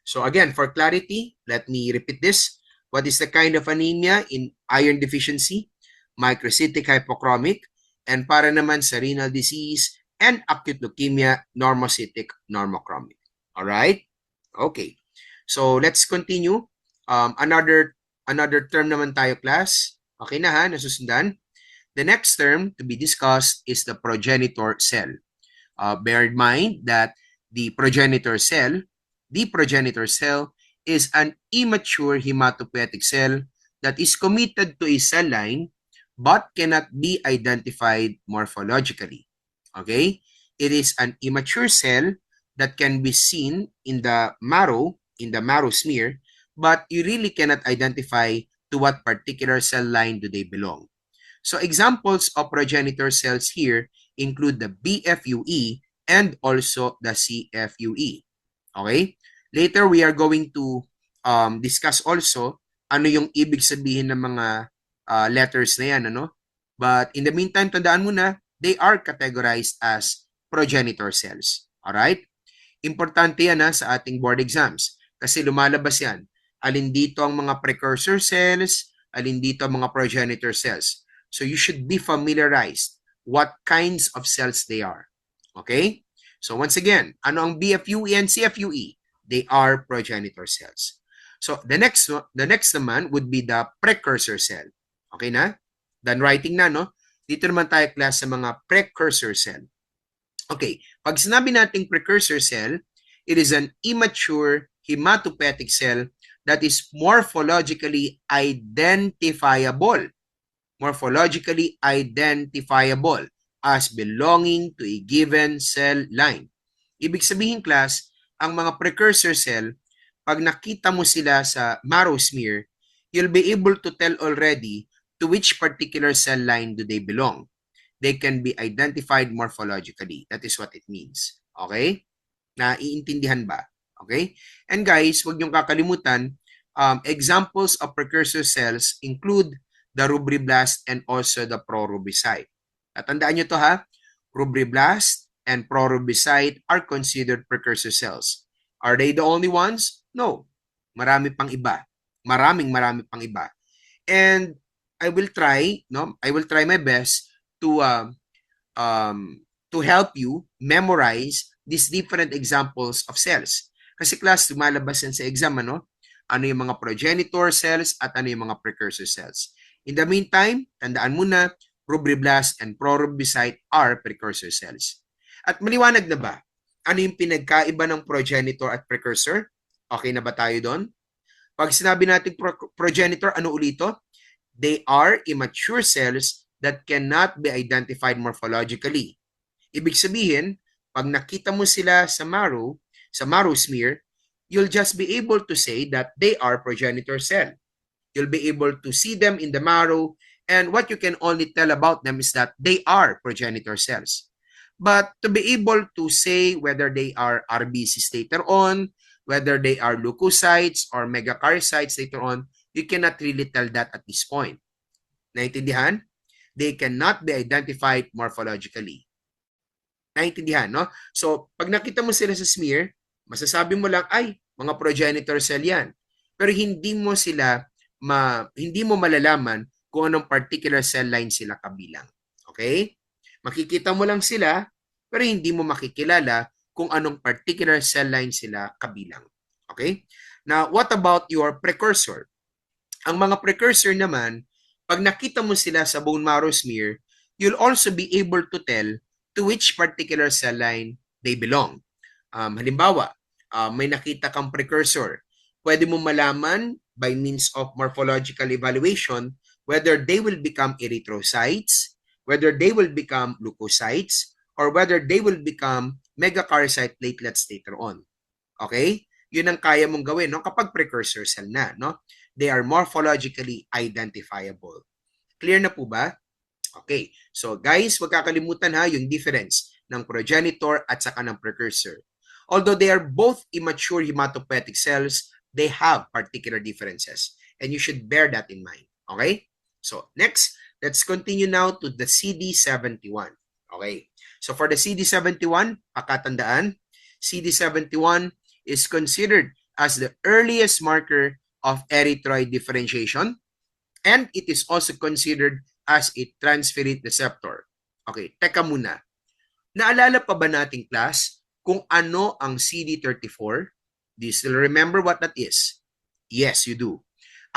So again, for clarity, let me repeat this. What is the kind of anemia in iron deficiency? Microcytic hypochromic. And para naman sa renal disease and acute leukemia, normocytic normochromic. All right? Okay. So let's continue. Another term naman tayo, class. Okay na ha, nasusundan. The next term to be discussed is the progenitor cell. Bear in mind that the progenitor cell is an immature hematopoietic cell that is committed to a cell line but cannot be identified morphologically. Okay? It is an immature cell that can be seen in the marrow smear, but you really cannot identify to what particular cell line do they belong. So examples of progenitor cells here include the BFUE and also the CFUE. Okay? Later, we are going to discuss also ano yung ibig sabihin ng mga letters na yan. Ano? But in the meantime, tandaan mo na, they are categorized as progenitor cells. Alright? Importante yan sa ating board exams kasi lumalabas yan. Alin dito ang mga precursor cells, alin dito ang mga progenitor cells. So you should be familiarized what kinds of cells they are. Okay? So once again, ano ang BFUE and CFUE? They are progenitor cells. So the next naman would be the precursor cell. Okay na? Done writing na, no? Dito naman tayo class sa mga precursor cell. Okay, pag sinabi nating precursor cell, it is an immature hematopoietic cell that is morphologically identifiable. Morphologically identifiable as belonging to a given cell line. Ibig sabihin, class, ang mga precursor cell, pag nakita mo sila sa marrow smear, you'll be able to tell already to which particular cell line do they belong. They can be identified morphologically. That is what it means. Okay? Naiintindihan ba? Okay? And guys, huwag niyong kakalimutan, examples of precursor cells include the rubroblast and also the prorubicite. Tatandaan nyo to ha, rubroblast and prorubicite are considered precursor cells. Are they the only ones? No. Marami pang iba. Marami pang iba. And I will try my best to help you memorize these different examples of cells. Kasi class, lumalabas yan sa exam, ano? Ano yung mga progenitor cells at ano yung mga precursor cells. In the meantime, tandaan mo na, rubroblast and prorubicite are precursor cells. At maliwanag na ba Ano yung pinagkaiba ng progenitor at precursor? Okay na ba tayo doon? Pag sinabi natin progenitor, ano ulito? They are immature cells that cannot be identified morphologically. Ibig sabihin, pag nakita mo sila sa marrow smear, you'll just be able to say that they are progenitor cell. You'll be able to see them in the marrow, and what you can only tell about them is that they are progenitor cells. But to be able to say whether they are RBCs later on, whether they are leukocytes or megakaryocytes later on, you cannot really tell that at this point. Naintindihan? They cannot be identified morphologically. Naintindihan, no? So, pag nakita mo sila sa smear, masasabi mo lang, ay, mga progenitor cell yan. Pero hindi mo malalaman kung anong particular cell line sila kabilang. Okay? Makikita mo lang sila, pero hindi mo makikilala kung anong particular cell line sila kabilang. Okay? Now, what about your precursor? Ang mga precursor naman, pag nakita mo sila sa bone marrow smear, you'll also be able to tell to which particular cell line they belong. Halimbawa, may nakita kang precursor. Pwede mo malaman by means of morphological evaluation whether they will become erythrocytes, whether they will become leukocytes, or whether they will become megakaryocyte platelets later on. Okay? Yun ang kaya mong gawin, no? Kapag precursor cell na, no? They are morphologically identifiable. Clear na po ba? Okay. So guys, wag kakalimutan ha yung difference ng progenitor at saka ng precursor. Although they are both immature hematopoietic cells, they have particular differences. And you should bear that in mind. Okay? So next, let's continue now to the CD71. Okay. So for the CD71, pakatandaan, CD71 is considered as the earliest marker of erythroid differentiation, and it is also considered as a transferrin receptor. Okay, teka muna. Naalala pa ba nating class kung ano ang CD34? Do you still remember what that is? Yes, you do.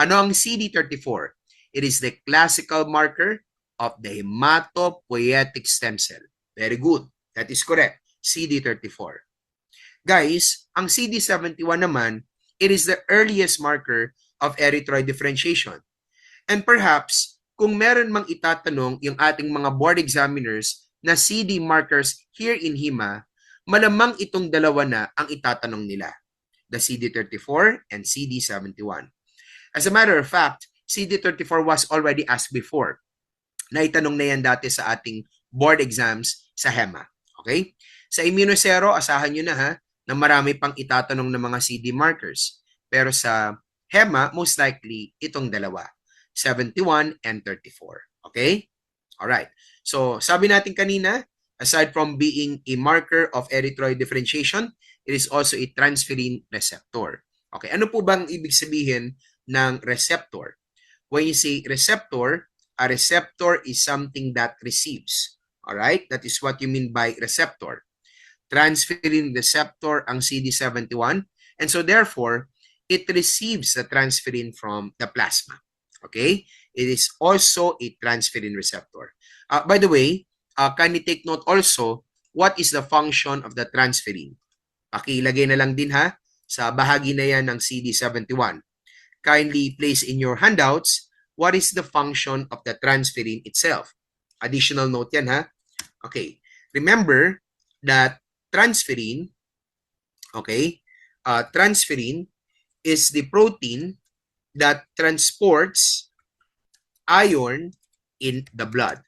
Ano ang CD34? It is the classical marker of the hematopoietic stem cell. Very good. That is correct. CD34. Guys, ang CD71 naman, it is the earliest marker of erythroid differentiation. And perhaps, kung meron mang itatanong yung ating mga board examiners na CD markers here in HEMA, malamang itong dalawa na ang itatanong nila, the CD34 and CD71. As a matter of fact, CD34 was already asked before. Naitanong na yan dati sa ating board exams sa HEMA. Okay? Sa Immunosero, asahan nyo na ha, na marami pang itatanong ng mga CD markers. Pero sa HEMA, most likely, itong dalawa. 71 and 34. Okay? Alright. So, sabi natin kanina, aside from being a marker of erythroid differentiation, it is also a transferrin receptor. Okay, ano po bang ibig sabihin ng receptor? When you say receptor, a receptor is something that receives. Alright? That is what you mean by receptor. Transferrin receptor ang CD71, and so therefore, it receives the transferrin from the plasma. Okay? It is also a transferrin receptor. By the way, kindly take note also, what is the function of the transferrin? Pakilagay na lang din ha, sa bahagi na yan ng CD71. Kindly place in your handouts, what is the function of the transferrin itself? Additional note yan ha. Okay. Remember that transferrin, okay, transferrin is the protein that transports iron in the blood.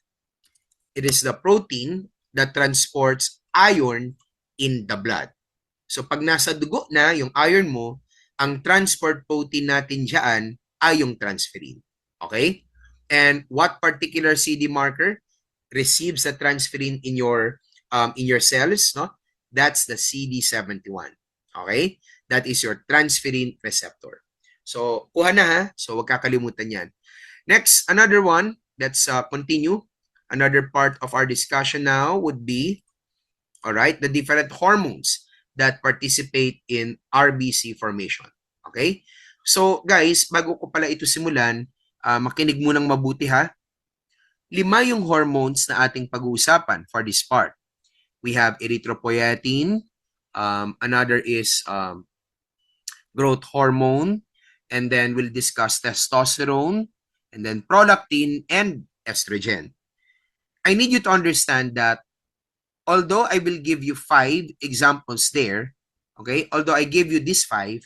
It is the protein that transports iron in the blood. So pag nasa dugo na yung iron mo, ang transport protein natin dyan ay yung transferrin. Okay? And what particular CD marker receives the transferrin in your cells, no? That's the CD71. Okay? That is your transferrin receptor. So, kuha na ha. So, huwag kakalimutan yan. Next, another one. Let's continue. Another part of our discussion now would be, all right, the different hormones that participate in RBC formation. Okay? So, guys, bago ko pala ito simulan, makinig munang mabuti ha. 5 yung hormones na ating pag-uusapan for this part. We have erythropoietin, Another is growth hormone, and then we'll discuss testosterone, and then prolactin and estrogen. I need you to understand that although I will give you 5 examples there, okay, although I gave you these 5,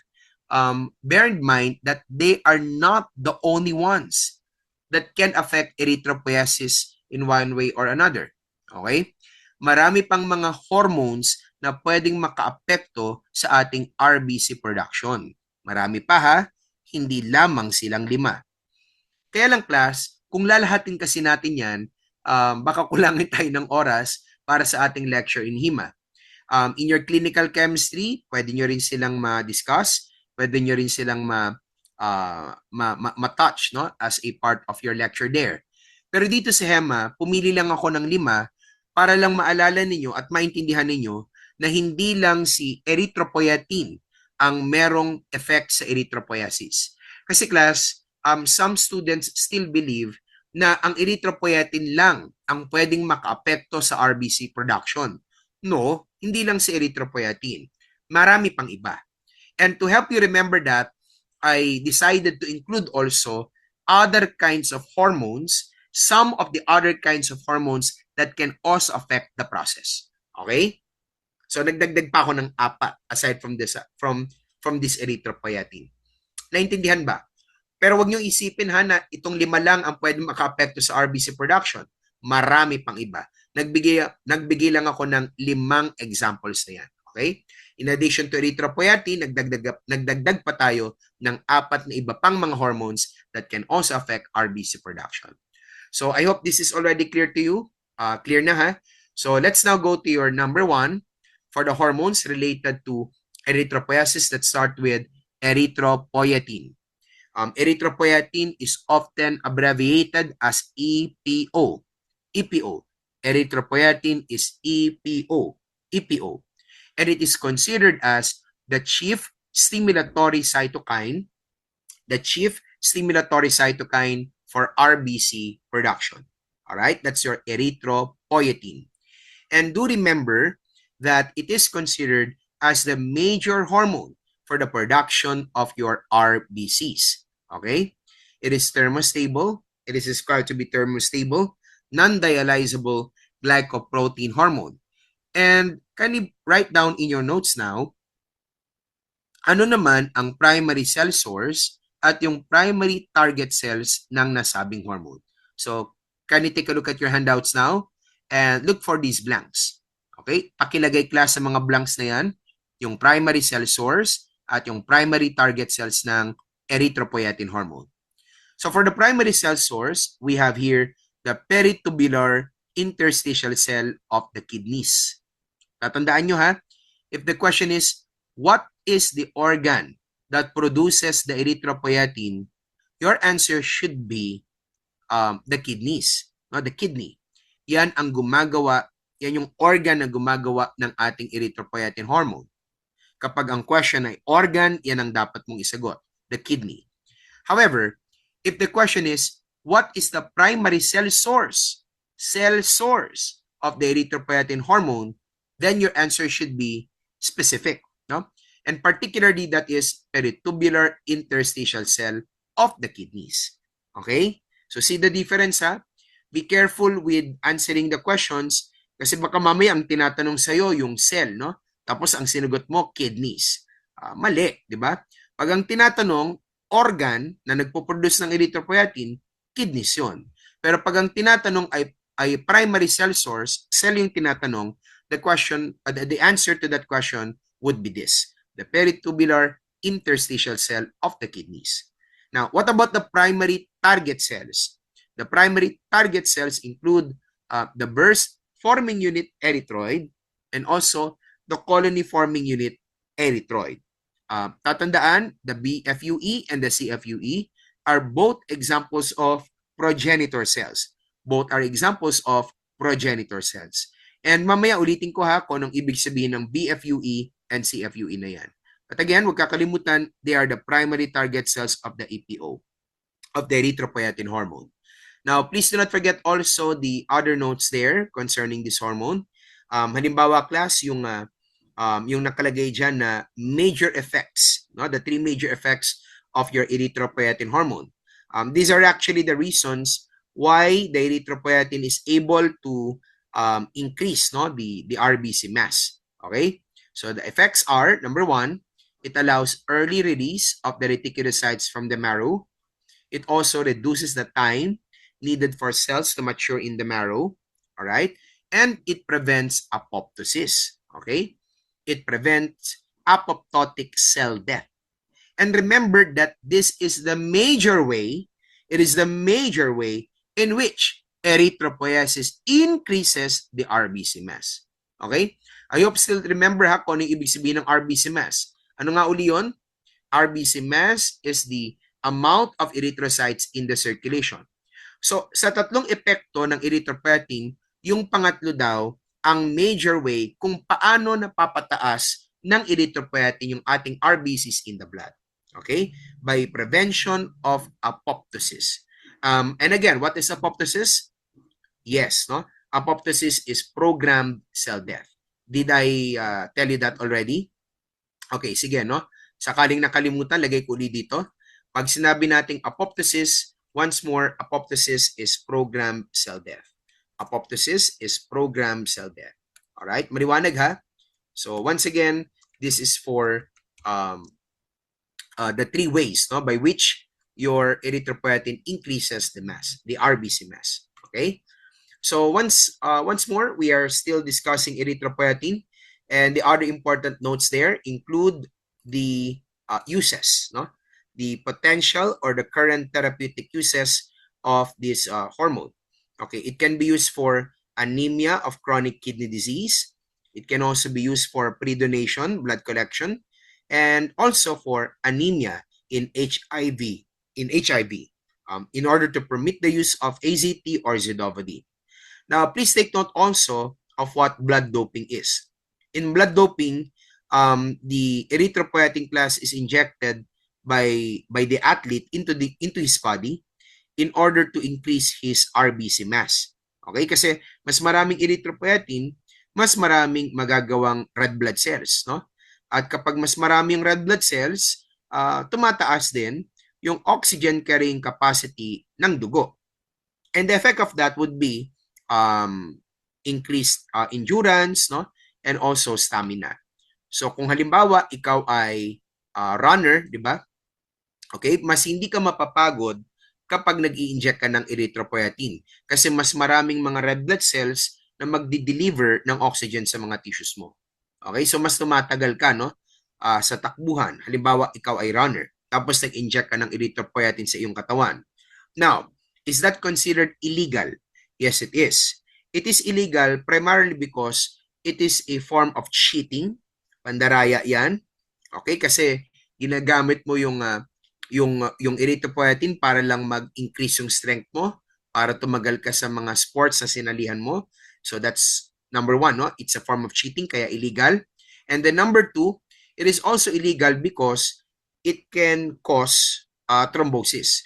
bear in mind that they are not the only ones that can affect erythropoiesis in one way or another. Okay? Marami pang mga hormones na pwedeng makaapekto sa ating RBC production. Marami pa ha, hindi lamang silang 5. Kaya lang class, kung lalahatin kasi natin yan, baka kulangin tayo ng oras para sa ating lecture in HIMA. In your clinical chemistry, pwede nyo rin silang ma-discuss, pwede nyo rin silang ma-touch no? As a part of your lecture there. Pero dito sa HEMA, pumili lang ako ng 5 para lang maalala ninyo at maintindihan ninyo na hindi lang si erythropoietin ang merong effect sa erythropoiesis. Kasi class, some students still believe na ang erythropoietin lang ang pwedeng makaapekto sa RBC production. No, hindi lang si erythropoietin. Marami pang iba. And to help you remember that, I decided to include also other kinds of hormones, some of the other kinds of hormones that can also affect the process. Okay? So nagdagdag pa ako ng 4 aside from this erythropoietin. Naintindihan ba? Pero wag niyo isipin ha na itong 5 lang ang pwedeng makaapekto sa RBC production. Marami pang iba. Nagbigay lang ako ng 5 examples na yan. Okay? In addition to erythropoietin, nagdagdag pa tayo ng 4 na iba pang mga hormones that can also affect RBC production. So I hope this is already clear to you. Clear na ha? So let's now go to your number 1 for the hormones related to erythropoiesis. Let's start with erythropoietin. Erythropoietin is often abbreviated as EPO. EPO. Erythropoietin is EPO. EPO. And it is considered as the chief stimulatory cytokine for RBC production. All right, that's your erythropoietin. And do remember that it is considered as the major hormone for the production of your RBCs. Okay? It is thermostable. It is described to be thermostable, non-dialyzable glycoprotein hormone. And can you write down in your notes now, ano naman ang primary cell source at yung primary target cells ng nasabing hormone? So, can you take a look at your handouts now and look for these blanks? Okay? Pakilagay class sa mga blanks na yan, yung primary cell source at yung primary target cells ng erythropoietin hormone. So, for the primary cell source, we have here the peritubular interstitial cell of the kidneys. Tatandaan nyo ha, if the question is, what is the organ that produces the erythropoietin, your answer should be the kidneys. No? The kidney. Yan ang gumagawa, yan yung organ na gumagawa ng ating erythropoietin hormone. Kapag ang question ay organ, yan ang dapat mong isagot, the kidney. However, if the question is, what is the primary cell source of the erythropoietin hormone, then your answer should be specific, no? And particularly that is peritubular interstitial cell of the kidneys. Okay? So see the difference ha? Be careful with answering the questions kasi baka mamaya ang tinatanong sa'yo yung cell, no? Tapos ang sinagot mo, kidneys. Mali, di ba? Pag ang tinatanong, organ na nagpo-produce ng erythropoietin, kidneys yun. Pero pag ang tinatanong ay primary cell source, cell yung tinatanong, the answer to that question would be this, the peritubular interstitial cell of the kidneys. Now, what about the primary target cells? The primary target cells include the burst-forming unit erythroid and also the colony-forming unit erythroid. Tatandaan, the BFUE and the CFUE are both examples of progenitor cells. Both are examples of progenitor cells. And mamaya ulitin ko ha kung anong ibig sabihin ng BFUE and CFUE na yan. But again, huwag kakalimutan, they are the primary target cells of the EPO, of the erythropoietin hormone. Now, please do not forget also the other notes there concerning this hormone. Halimbawa, class, yung yung nakalagay dyan na major effects, no? The three major effects of your erythropoietin hormone. These are actually the reasons why the erythropoietin is able to increase, no, the RBC mass. Okay? So the effects are, number one, it allows early release of the reticulocytes from the marrow. It also reduces the time needed for cells to mature in the marrow. All right? And it prevents apoptosis. Okay? It prevents apoptotic cell death. And remember that this is the major way, it is the major way in which erythropoiesis increases the RBC mass. Okay? I hope still remember ha kung ano yung ibig sabihin ng RBC mass. Ano nga uli yun? RBC mass is the amount of erythrocytes in the circulation. So, sa tatlong epekto ng erythropoietin, yung pangatlo daw, ang major way kung paano napapataas ng erythropoietin yung ating RBCs in the blood. Okay? By prevention of apoptosis. And again, what is apoptosis? Yes, no? Apoptosis is programmed cell death. Did I tell you that already? Okay, sige, no? Sakaling nakalimutan, lagay ko ulit dito. Pag sinabi nating apoptosis, once more, apoptosis is programmed cell death. Apoptosis is programmed cell death. All right, maliwanag ha? So once again, this is for the three ways, no, by which your erythropoietin increases the mass, the RBC mass. Okay? So once more, we are still discussing erythropoietin, and the other important notes there include the uses, no? The potential or the current therapeutic uses of this hormone. Okay, it can be used for anemia of chronic kidney disease. It can also be used for pre-donation blood collection, and also for anemia in HIV, in order to permit the use of AZT or zidovudine. Now, please take note also of what blood doping is. In blood doping, the erythropoietin class is injected by the athlete into his body in order to increase his RBC mass. Okay? Kasi mas maraming erythropoietin, mas maraming magagawang red blood cells, no? At kapag mas maraming red blood cells, tumataas din yung oxygen carrying capacity ng dugo. And the effect of that would be increased endurance, no? And also stamina. So kung halimbawa ikaw ay runner, di ba? Okay, mas hindi ka mapapagod kapag nag-i-inject ka ng erythropoietin kasi mas maraming mga red blood cells na magdi-deliver ng oxygen sa mga tissues mo. Okay, so mas tumatagal ka, no? Sa takbuhan. Halimbawa, ikaw ay runner, tapos nag-inject ka ng erythropoietin sa iyong katawan. Now, is that considered illegal? Yes, it is. It is illegal primarily because it is a form of cheating. Pandaraya yan. Okay, kasi ginagamit mo yung erythropoietin para lang mag-increase yung strength mo, para tumagal ka sa mga sports na sinalihan mo. So that's number one, no? It's a form of cheating, kaya illegal. And then number two, it is also illegal because it can cause thrombosis.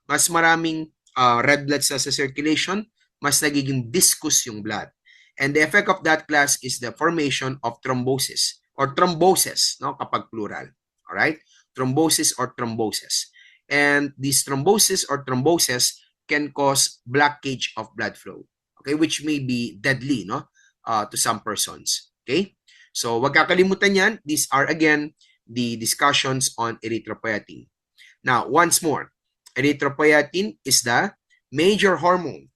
Mas maraming red blood cells sa circulation, mas nagiging viscous yung blood. And the effect of that class is the formation of thrombosis or thrombosis, no? Kapag plural. All right? Thrombosis or thrombosis. And this thrombosis or thrombosis can cause blockage of blood flow. Okay, which may be deadly, no, to some persons. Okay, so wag kakalimutan yan. These are again the discussions on erythropoietin. Now, once more, erythropoietin is the major hormone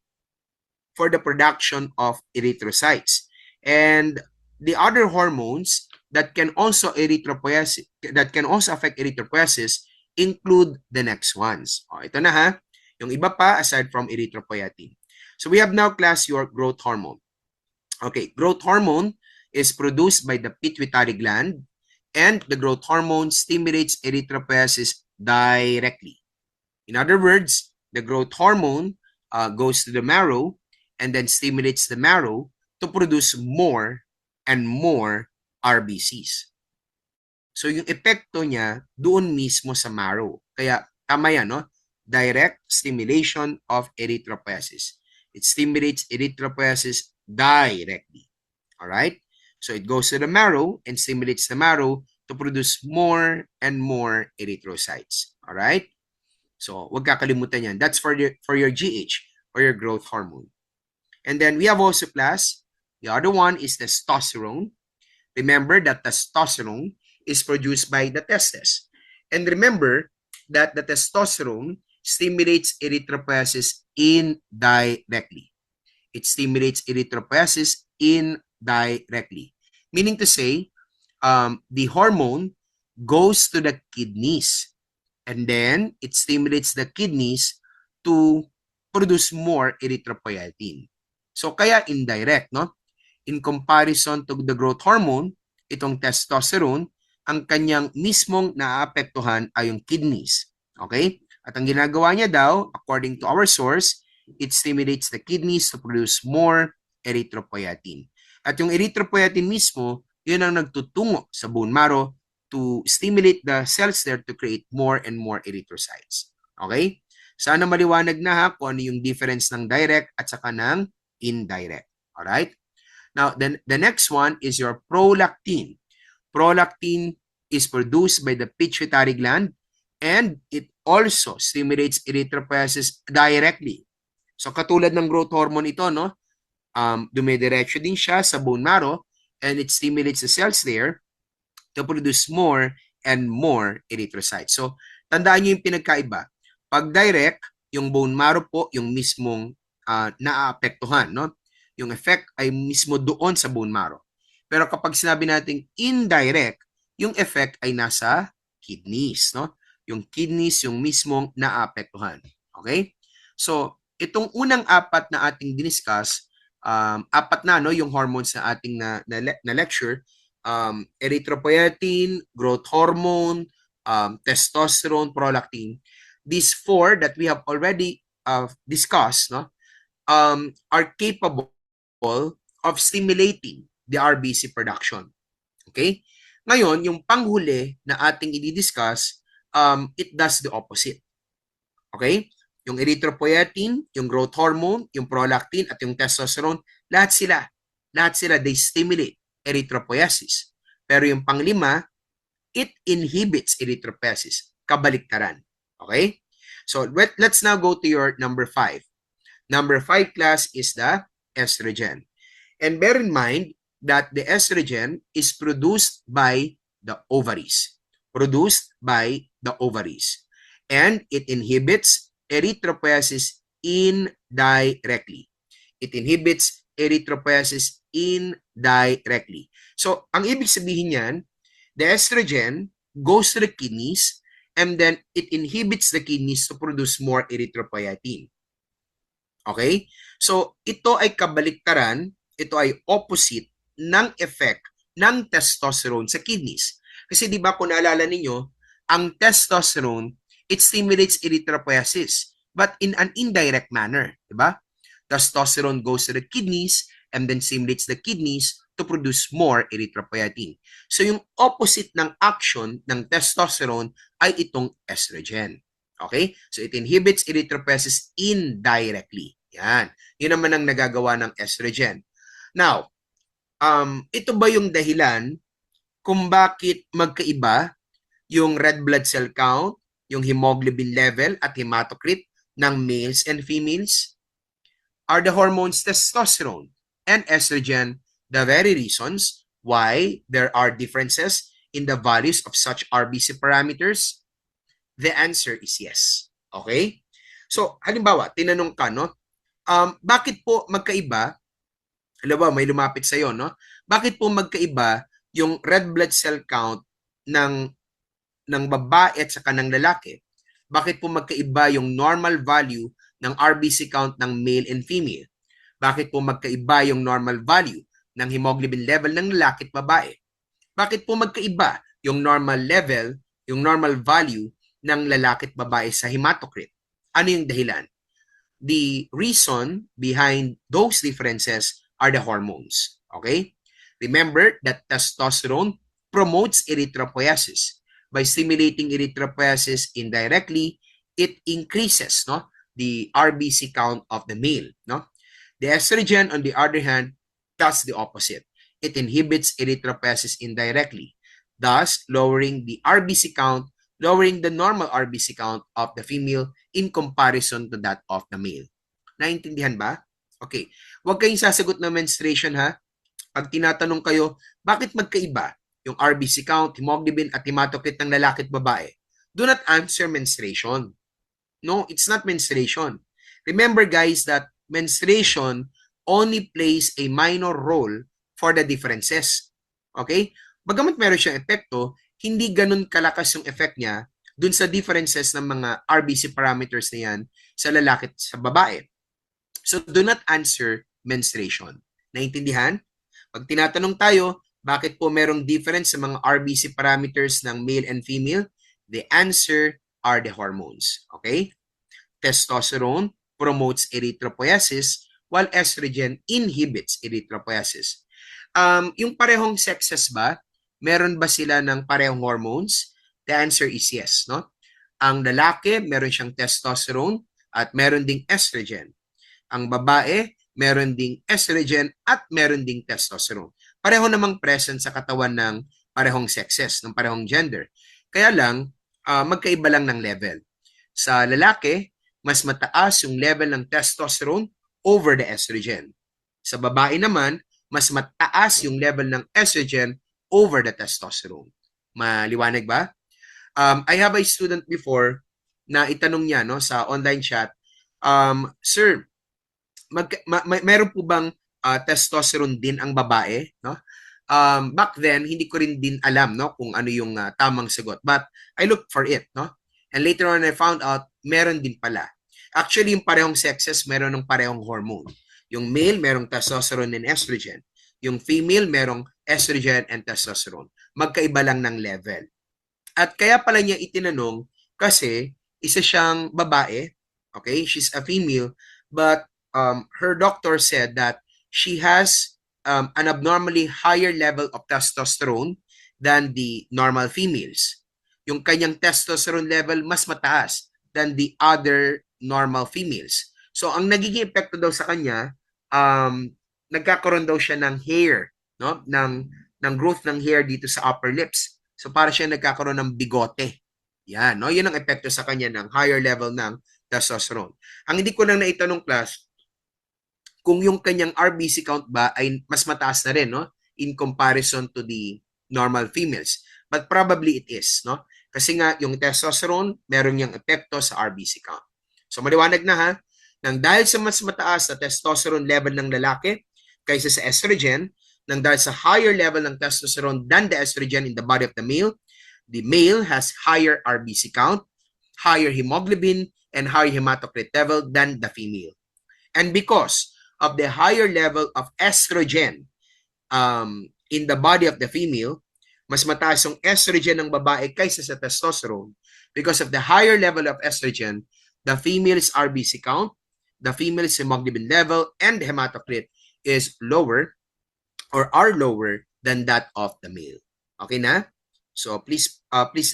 for the production of erythrocytes, and the other hormones that can also affect erythropoiesis include the next ones. Ito na ha, yung iba pa aside from erythropoietin. So we have now class your growth hormone. Okay, growth hormone is produced by the pituitary gland, and the growth hormone stimulates erythropoiesis directly. In other words, the growth hormone goes to the marrow and then stimulates the marrow to produce more and more RBCs. So yung epekto niya doon mismo sa marrow. Kaya tama yan, no? Direct stimulation of erythropoiesis. It stimulates erythropoiesis directly. All right? So it goes to the marrow and stimulates the marrow to produce more and more erythrocytes. All right? So, wag kakalimutan yan. That's for your GH, or your growth hormone. And then we have also plus, the other one is testosterone. Remember that testosterone is produced by the testes. And remember that the testosterone stimulates erythropoiesis indirectly. It stimulates erythropoiesis indirectly. Meaning to say, the hormone goes to the kidneys, and then it stimulates the kidneys to produce more erythropoietin. So kaya indirect, no? In comparison to the growth hormone, itong testosterone, ang kanyang mismong naaapektuhan ay yung kidneys. Okay? At ang ginagawa niya daw, according to our source, it stimulates the kidneys to produce more erythropoietin. At yung erythropoietin mismo, yun ang nagtutungo sa bone marrow to stimulate the cells there to create more and more erythrocytes. Okay? Sana maliwanag na ha kung ano yung difference ng direct at saka ng indirect. Alright? Now, then the next one is your prolactin. Prolactin is produced by the pituitary gland, and it also stimulates erythropoiesis directly. So katulad ng growth hormone ito, no? Dumidiretso din siya sa bone marrow, and it stimulates the cells there to produce more and more erythrocytes. So tandaan niyo yung pinagkaiba. Pag direct, yung bone marrow po yung mismong naaapektuhan, no? Yung effect ay mismo doon sa bone marrow. Pero kapag sinabi nating indirect, yung effect ay nasa kidneys, no? Yung kidneys yung mismong naapektuhan. Okay? So, itong unang apat na ating diniscuss, apat na, no, yung hormones na ating na lecture, erythropoietin, growth hormone, testosterone, prolactin. These four that we have already discussed, no, are capable of stimulating the RBC production. Okay? Ngayon, yung panghuli na ating i-discuss, it does the opposite. Okay? Yung erythropoietin, yung growth hormone, yung prolactin, at yung testosterone, lahat sila, they stimulate erythropoiesis. Pero yung panglima, it inhibits erythropoiesis. Kabaliktaran. Okay? So, let's now go to your number 5. Number 5 class is the estrogen. And bear in mind that the estrogen is produced by the ovaries. Produced by the ovaries. And it inhibits erythropoiesis indirectly. It inhibits erythropoiesis indirectly. So, ang ibig sabihin niyan, the estrogen goes to the kidneys and then it inhibits the kidneys to produce more erythropoietin. Okay? So, ito ay kabaliktaran, ito ay opposite ng effect ng testosterone sa kidneys. Kasi di ba kung naalala ninyo, ang testosterone, it stimulates erythropoiesis, but in an indirect manner. Di ba? Testosterone goes to the kidneys and then stimulates the kidneys to produce more erythropoietin. So yung opposite ng action ng testosterone ay itong estrogen. Okay? So it inhibits erythropoiesis indirectly. Yan. Yun naman ang nagagawa ng estrogen. Now, ito ba yung dahilan kung bakit magkaiba yung red blood cell count, yung hemoglobin level at hematocrit ng males and females? Are the hormones testosterone and estrogen the very reasons why there are differences in the values of such RBC parameters? The answer is yes. Okay? So, halimbawa, tinanong ka, no? Bakit po magkaiba? Halimbawa, may lumapit sa'yo, no? Bakit po magkaiba yung red blood cell count ng babae at saka ng lalaki? Bakit po magkaiba yung normal value ng RBC count ng male and female? Bakit po magkaiba yung normal value ng hemoglobin level ng lalaki at babae? Bakit po magkaiba yung normal level, yung normal value ng lalaki at babae sa hematocrit? Ano yung dahilan? The reason behind those differences are the hormones. Okay? Remember that testosterone promotes erythropoiesis. By stimulating erythropoiesis indirectly, it increases, no, the RBC count of the male. No? The estrogen, on the other hand, does the opposite. it inhibits erythropoiesis indirectly, thus lowering the RBC count, lowering the normal RBC count of the female in comparison to that of the male. Naintindihan ba? Okay. Huwag kayong sasagot ng menstruation ha. Pag tinatanong kayo, bakit magkaiba yung RBC count, hemoglobin at hematocrit ng lalaki at babae? Do not answer menstruation. No, it's not menstruation. Remember guys that menstruation only plays a minor role for the differences. Okay? Bagamat meron siyang epekto, hindi ganun kalakas yung effect niya dun sa differences ng mga RBC parameters na yan sa lalaki at sa babae. So do not answer menstruation. Naintindihan? Pag tinatanong tayo, bakit po merong difference sa mga RBC parameters ng male and female? The answer are the hormones. Okay? Testosterone promotes erythropoiesis while estrogen inhibits erythropoiesis. Yung parehong sexes ba, meron ba sila ng parehong hormones? The answer is yes. No? Ang lalaki, meron siyang testosterone at meron ding estrogen. Ang babae, meron ding estrogen at meron ding testosterone. Pareho namang present sa katawan ng parehong sexes, ng parehong gender. Kaya lang, magkaiba lang ng level. Sa lalaki, mas mataas yung level ng testosterone over the estrogen. Sa babae naman, mas mataas yung level ng estrogen over the testosterone. Maliwanag ba? I have a student before na itanong niya no, sa online chat, Sir, meron po bang testosterone din ang babae? No? Back then, hindi ko rin din alam no, kung ano yung tamang sagot. But I looked for it. No? And later on, I found out, meron din pala. Actually, yung parehong sexes, meron ng parehong hormone. Yung male, merong testosterone and estrogen. Yung female, merong estrogen and testosterone. Magkaiba lang ng level. At kaya pala niya itinanong kasi isa siyang babae, okay? She's a female, but her doctor said that she has an abnormally higher level of testosterone than the normal females. Yung kanyang testosterone level mas mataas than the other normal females. So, ang nagiging epekto daw sa kanya, nagkakaroon daw siya ng hair, no? Ng growth ng hair dito sa upper lips. So, para siya nagkakaroon ng bigote. Yan, no? Yan ang epekto sa kanya ng higher level ng testosterone. Ang hindi ko lang naitanong class, kung yung kanyang RBC count ba ay mas mataas na rin, no? In comparison to the normal females. But probably it is, no? Kasi nga, yung testosterone, meron niyang epekto sa RBC count. So, maliwanag na ha, nang dahil sa mas mataas na testosterone level ng lalaki kaysa sa estrogen, nang dahil sa higher level ng testosterone than the estrogen in the body of the male has higher RBC count, higher hemoglobin, and higher hematocrit level than the female. And because of the higher level of estrogen in the body of the female, mas mataas yung estrogen ng babae kaysa sa testosterone. Because of the higher level of estrogen, the female's RBC count, the female's hemoglobin level, and hematocrit is lower or are lower than that of the male. Okay na? So please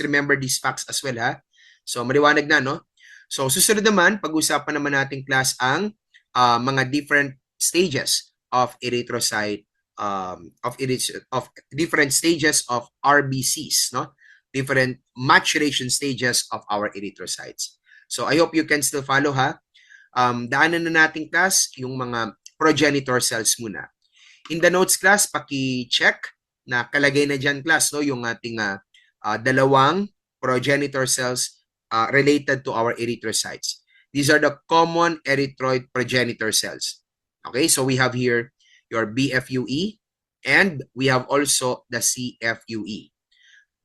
remember these facts as well ha. So maliwanag na no? So susunod naman, pag-usapan naman natin class ang mga different stages of erythrocyte of different stages of RBCs, no? Different maturation stages of our erythrocytes. So I hope you can still follow ha. Daanan na natin class yung mga progenitor cells muna. In the notes class, paki-check na kalagay na dyan class no, yung ating dalawang progenitor cells related to our erythrocytes. These are the common erythroid progenitor cells. Okay, so we have here your BFUE and we have also the CFUE.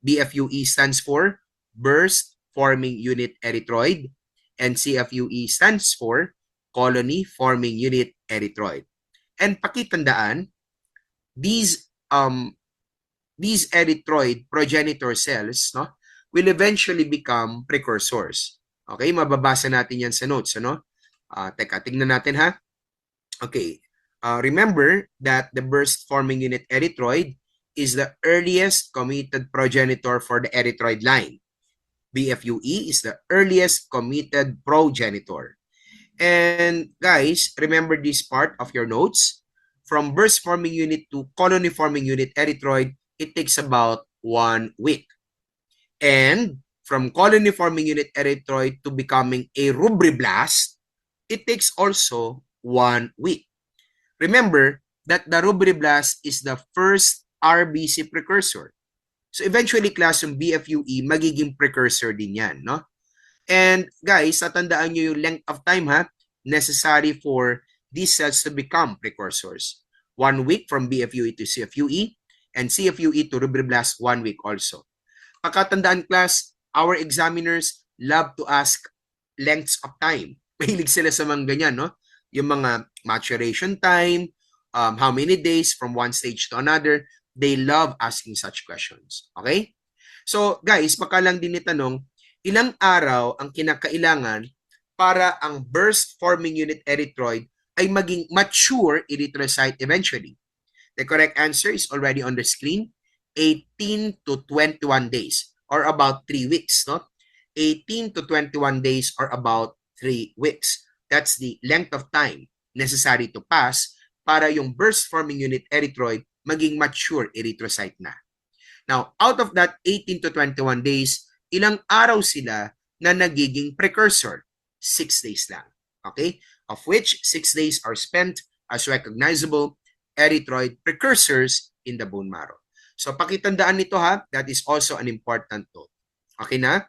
BFUE stands for burst forming unit erythroid and CFUE stands for colony forming unit erythroid. And pakitandaan, these erythroid progenitor cells no, will eventually become precursors. Okay, mababasa natin yan sa notes. Ano? Teka, tingnan natin ha. Okay, remember that the burst forming unit erythroid is the earliest committed progenitor for the erythroid line. BFUE is the earliest committed progenitor. And guys, remember this part of your notes. from burst forming unit to colony forming unit erythroid, it takes about 1 week. And from colony forming unit erythroid to becoming a rubriblast, it takes also 1 week. Remember that the rubriblast is the first RBC precursor. So eventually class yung BFUE magiging precursor din yan, no? And guys, tatandaan nyo yung length of time necessary for these cells to become precursors. 1 week from BFUE to CFUE and CFUE to rubriblast 1 week also. Pagkatandaan class, our examiners love to ask lengths of time. Mahilig sila sa mga ganyan, no? Yung mga maturation time, how many days from one stage to another, they love asking such questions. Okay? So guys, baka lang din itanong, ilang araw ang kinakailangan para ang burst forming unit erythroid ay maging mature erythrocyte eventually? The correct answer is already on the screen, 18 to 21 days or about 3 weeks, no? 18 to 21 days or about 3 weeks. That's the length of time necessary to pass para yung burst forming unit erythroid maging mature erythrocyte na. Now, out of that 18 to 21 days, ilang araw sila na nagiging precursor? 6 days lang. Okay? Of which 6 days are spent as recognizable erythroid precursors in the bone marrow. So, pakitandaan nito that is also an important note. Okay na?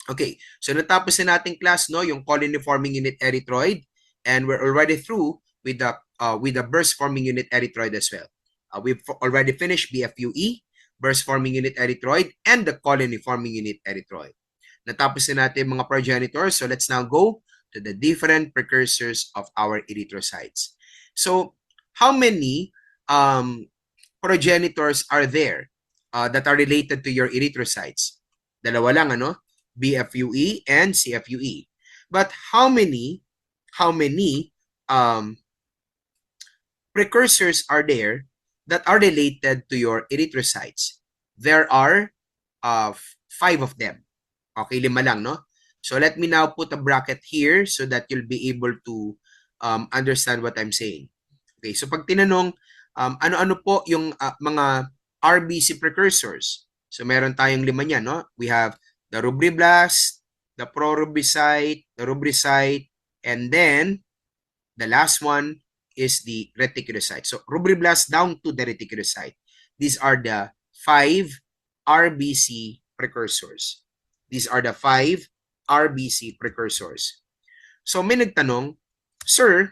Okay, so natapos na nating class, no, yung colony forming unit erythroid, and we're already through with the burst forming unit erythroid as well. We've already finished BFUE, burst forming unit erythroid, and the colony forming unit erythroid. Natapos na natin mga progenitors, so let's now go to the different precursors of our erythrocytes. So, how many progenitors are there that are related to your erythrocytes? Dalawa lang, ano? BFUE and CFUE. But how many precursors are there that are related to your erythrocytes? There are 5 of them. Okay, 5 lang, no? So let me now put a bracket here so that you'll be able to understand what I'm saying. Okay, so pag tinanong, ano-ano po yung mga RBC precursors? So meron tayong 5 niyan, no? We have the rubriblast, the prorubricite, the rubricite, and then the last one is the reticulocyte. So rubriblast down to the reticulocyte. These are the 5 RBC precursors. These are the 5 RBC precursors. So may nagtanong, Sir,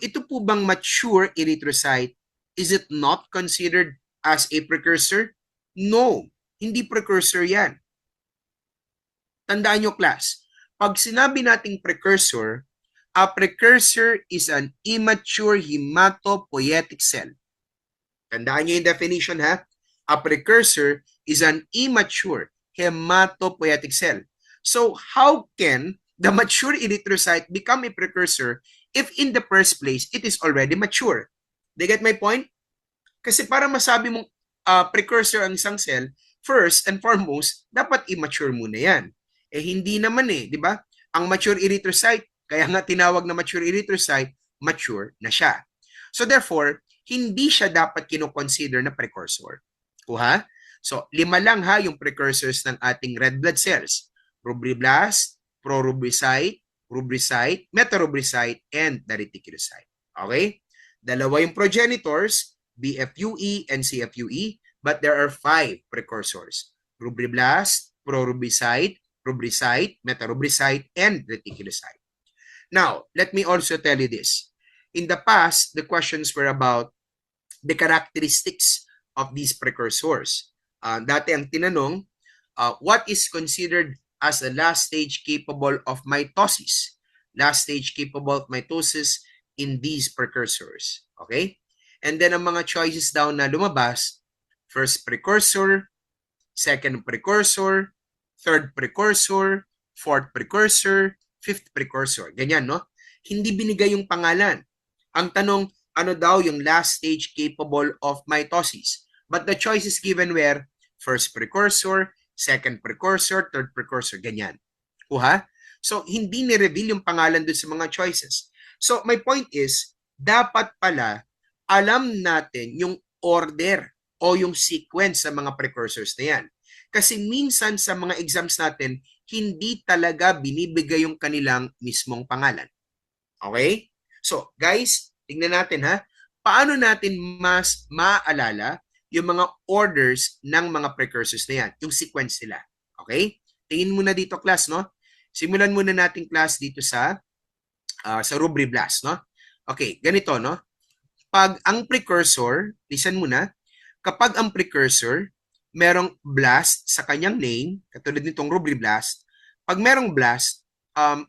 ito po bang mature erythrocyte, is it not considered as a precursor? No, hindi precursor yan. Tandaan nyo class, pag sinabi nating precursor, a precursor is an immature hematopoietic cell. Tandaan nyo yung definition ha. A precursor is an immature hematopoietic cell. So how can the mature erythrocyte become a precursor if in the first place it is already mature? Do you get my point? Kasi para masabi mong precursor ang isang cell, first and foremost, dapat immature muna yan. Eh hindi naman di ba? Ang mature erythrocyte, kaya nga tinawag na mature erythrocyte, mature na siya. So therefore, hindi siya dapat kinoconsider na precursor. Kuha? So 5 lang yung precursors ng ating red blood cells. Rubriblast, prorubricite, rubricite, metarubricite, and the reticulocyte. Okay? 2 yung progenitors, BFUE and CFUE, but there are 5 precursors. Rubriblast, prorubricite, rubricite, metarubricite, and reticulocyte. Now, let me also tell you this. In the past, the questions were about the characteristics of these precursors. Dati ang tinanong, what is considered as a last stage capable of mitosis? Last stage capable of mitosis in these precursors. Okay? And then ang mga choices daw na lumabas, first precursor, second precursor, third precursor, fourth precursor, fifth precursor. Ganyan, no? Hindi binigay yung pangalan. Ang tanong, ano daw yung last stage capable of mitosis? But the choices given were first precursor, second precursor, third precursor. Ganyan. Kuha? So, hindi ni-reveal yung pangalan dun sa mga choices. So, my point is, dapat pala, alam natin yung order o yung sequence sa mga precursors na yan. Kasi minsan sa mga exams natin, hindi talaga binibigay yung kanilang mismong pangalan. Okay? So, guys, tingnan natin ha. Paano natin mas maaalala yung mga orders ng mga precursors na yan, yung sequence nila. Okay? Tingin muna dito, class, no? Simulan muna natin, class, dito sa rubriblast, no? Okay, ganito, no? Pag ang precursor, listen muna, kapag ang precursor merong blast sa kanyang name, katulad nitong rubriblast, pag merong blast,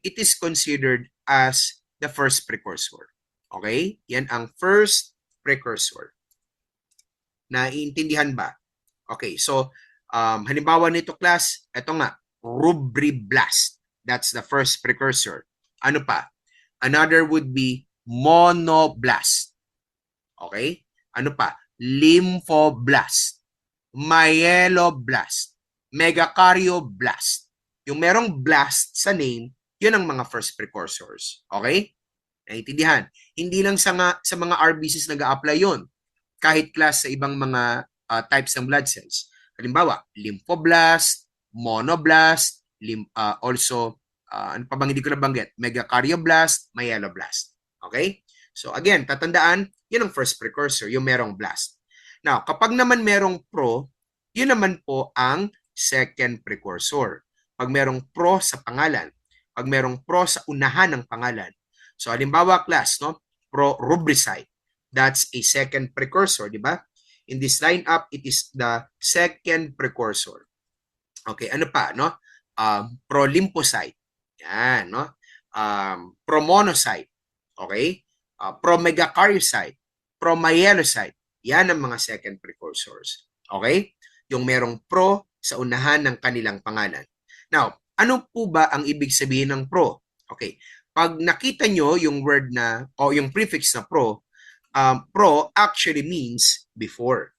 it is considered as the first precursor. Okay? Yan ang first precursor. Naiintindihan ba? Okay, so halimbawa nito, class, ito nga, rubriblast. That's the first precursor. Ano pa? Another would be monoblast. Okay? Ano pa? Lymphoblast, myeloblast, megakaryoblast. Yung merong blast sa name, yun ang mga first precursors. Okay? Naiintindihan? Hindi lang sa mga RBCs nag-a-apply yun. Kahit, class, sa ibang mga types ng blood cells. Halimbawa, lymphoblast, monoblast, also, ano pa bang hindi ko nabanggit? Megakaryoblast, myeloblast. Okay? So again, tatandaan, yun ang first precursor, yung merong blast. Now, kapag naman merong pro, yun naman po ang second precursor. Pag merong pro sa pangalan, pag merong pro sa unahan ng pangalan. So halimbawa, class, no? Pro-rubricide. That's a second precursor, di ba? In this lineup, it is the second precursor. Okay, ano pa, no? Pro-lymphocyte. Yan, no? Pro-monocyte. Okay? Pro-megakaryocyte. Pro-myelocyte. Yan ang mga second precursors. Okay? Yung merong pro sa unahan ng kanilang pangalan. Now, ano po ba ang ibig sabihin ng pro? Okay. Pag nakita nyo yung word na, o yung prefix na pro actually means before.